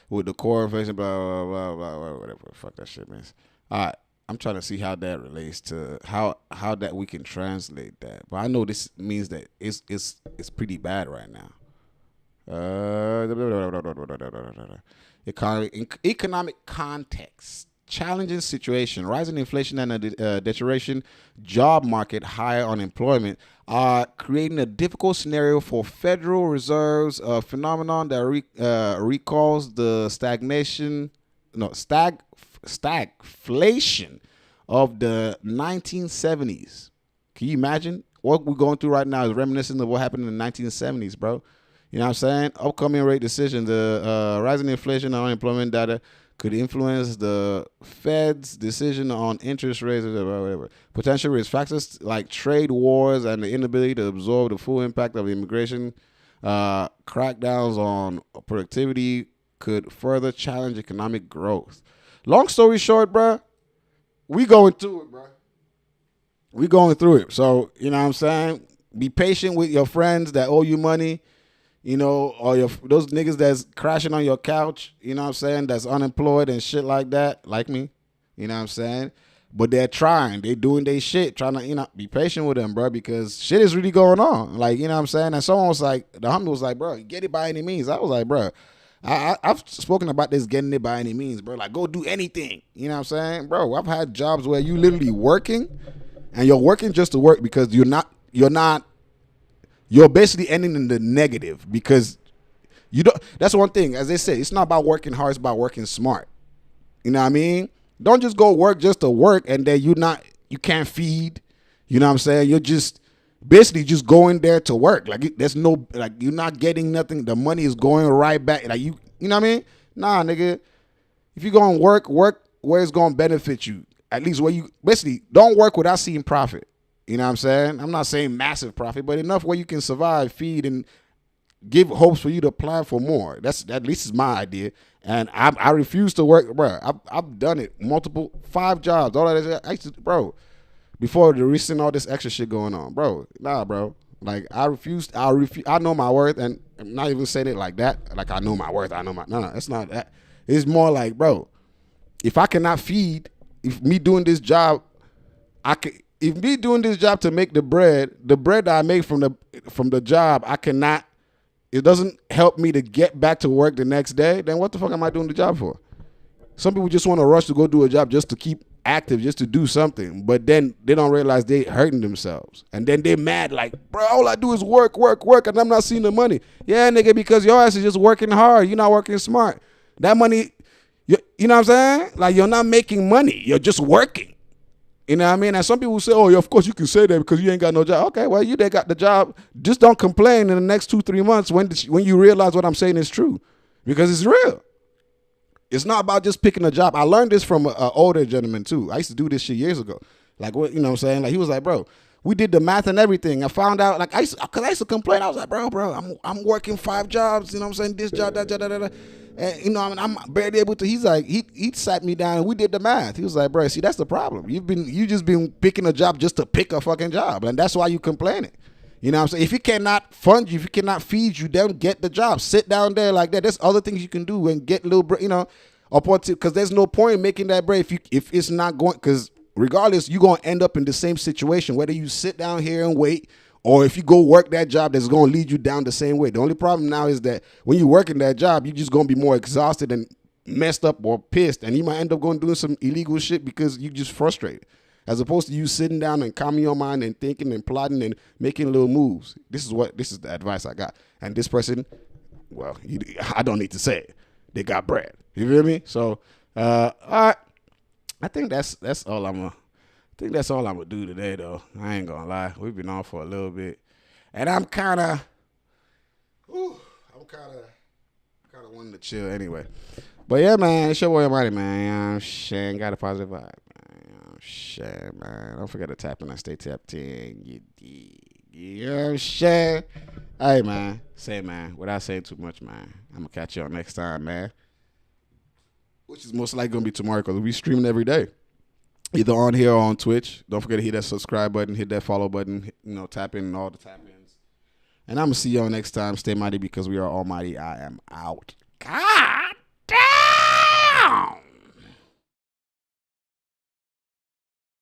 with the core inflation, blah, blah, blah, blah, blah, whatever. Fuck that shit, man. All right, I'm trying to see how that relates to how that we can translate that. But I know this means that it's pretty bad right now. Economic context. Challenging situation, rising inflation and a deterioration job market, higher unemployment are creating a difficult scenario for Federal Reserve's phenomenon that recalls the stagflation of the 1970s. Can you imagine? What we're going through right now is reminiscent of what happened in the 1970s, bro. You know what I'm saying? Upcoming rate decision, the rising inflation and unemployment data could influence the Fed's decision on interest rates, whatever. Potential risk factors like trade wars and the inability to absorb the full impact of immigration, crackdowns on productivity could further challenge economic growth. Long story short, bro, we going through it, bro. We going through it. So, you know what I'm saying? Be patient with your friends that owe you money. You know, or those niggas that's crashing on your couch, you know what I'm saying, that's unemployed and shit like that, like me, you know what I'm saying? But they're trying. They doing their shit, trying to, you know, be patient with them, bro, because shit is really going on. Like, you know what I'm saying? And someone was like, the homie was like, bro, get it by any means. I was like, bro, I've spoken about this getting it by any means, bro. Like, go do anything. You know what I'm saying? Bro, I've had jobs where you literally working, and you're working just to work because you're basically ending in the negative because you don't. That's one thing. As they say, it's not about working hard. It's about working smart. You know what I mean? Don't just go work just to work and then you can't feed. You know what I'm saying? You're just basically just going there to work. Like there's no, like you're not getting nothing. The money is going right back. Like you know what I mean? Nah, nigga. If you're going to work where it's going to benefit you. At least where you basically don't work without seeing profit. You know what I'm saying? I'm not saying massive profit, but enough where you can survive, feed, and give hopes for you to plan for more. That's at least is my idea. And I refuse to work, bro. I've done it 5 jobs. All that I used to, bro. Before the recent all this extra shit going on, bro. Nah, bro. Like I refuse. I know my worth, and I'm not even saying it like that. Like I know my worth. No. It's not that. It's more like, bro. If I cannot feed, if me doing this job to make the bread that I make from the job, it doesn't help me to get back to work the next day, then what the fuck am I doing the job for? Some people just want to rush to go do a job just to keep active, just to do something, but then they don't realize they hurting themselves. And then they mad like, bro, all I do is work, and I'm not seeing the money. Yeah, nigga, because your ass is just working hard. You're not working smart. That money, you know what I'm saying? Like you're not making money. You're just working. You know what I mean? And some people say, oh, yeah, of course you can say that because you ain't got no job. Okay, well, you done got the job. Just don't complain in the next 2-3 months when you realize what I'm saying is true. Because it's real. It's not about just picking a job. I learned this from an older gentleman, too. I used to do this shit years ago. Like, what, you know what I'm saying? Like, he was like, bro, We did the math and everything. I found out, like, I used to complain. I was like, bro, I'm working 5 jobs. You know what I'm saying? This job, that job, that. And, you know, I'm barely able to. He's like, he sat me down and we did the math. He was like, bro, see, that's the problem. You just been picking a job just to pick a fucking job, and that's why you complaining. You know what I'm saying? If he cannot fund you, if he cannot feed you, then get the job. Sit down there like that. There's other things you can do and get a little, you know, because there's no point in making that break if it's not going, because regardless, you're going to end up in the same situation, whether you sit down here and wait, or if you go work that job that's going to lead you down the same way. The only problem now is that when you work in that job, you're just going to be more exhausted and messed up or pissed, and you might end up going doing some illegal shit because you're just frustrated. As opposed to you sitting down and calming your mind and thinking and plotting and making little moves. This is the advice I got. And this person, well, I don't need to say it. They got bread. You feel me? So, all right. I think that's all I'm gonna do today, though. I ain't gonna lie. We've been on for a little bit, and I'm kind of wanting to chill anyway. But yeah, man, it's your boy Marty, man. You know what I'm saying? Got a positive vibe. Shit, man. Don't forget to tap in and stay tapped in. You know what I'm saying? Hey, man. Say, man, without saying too much, man, I'm going to catch y'all next time, man. Which is most likely going to be tomorrow because we streaming every day. Either on here or on Twitch. Don't forget to hit that subscribe button, hit that follow button, tap in all the tap-ins. And I'm going to see y'all next time. Stay mighty because we are almighty. I am out. God.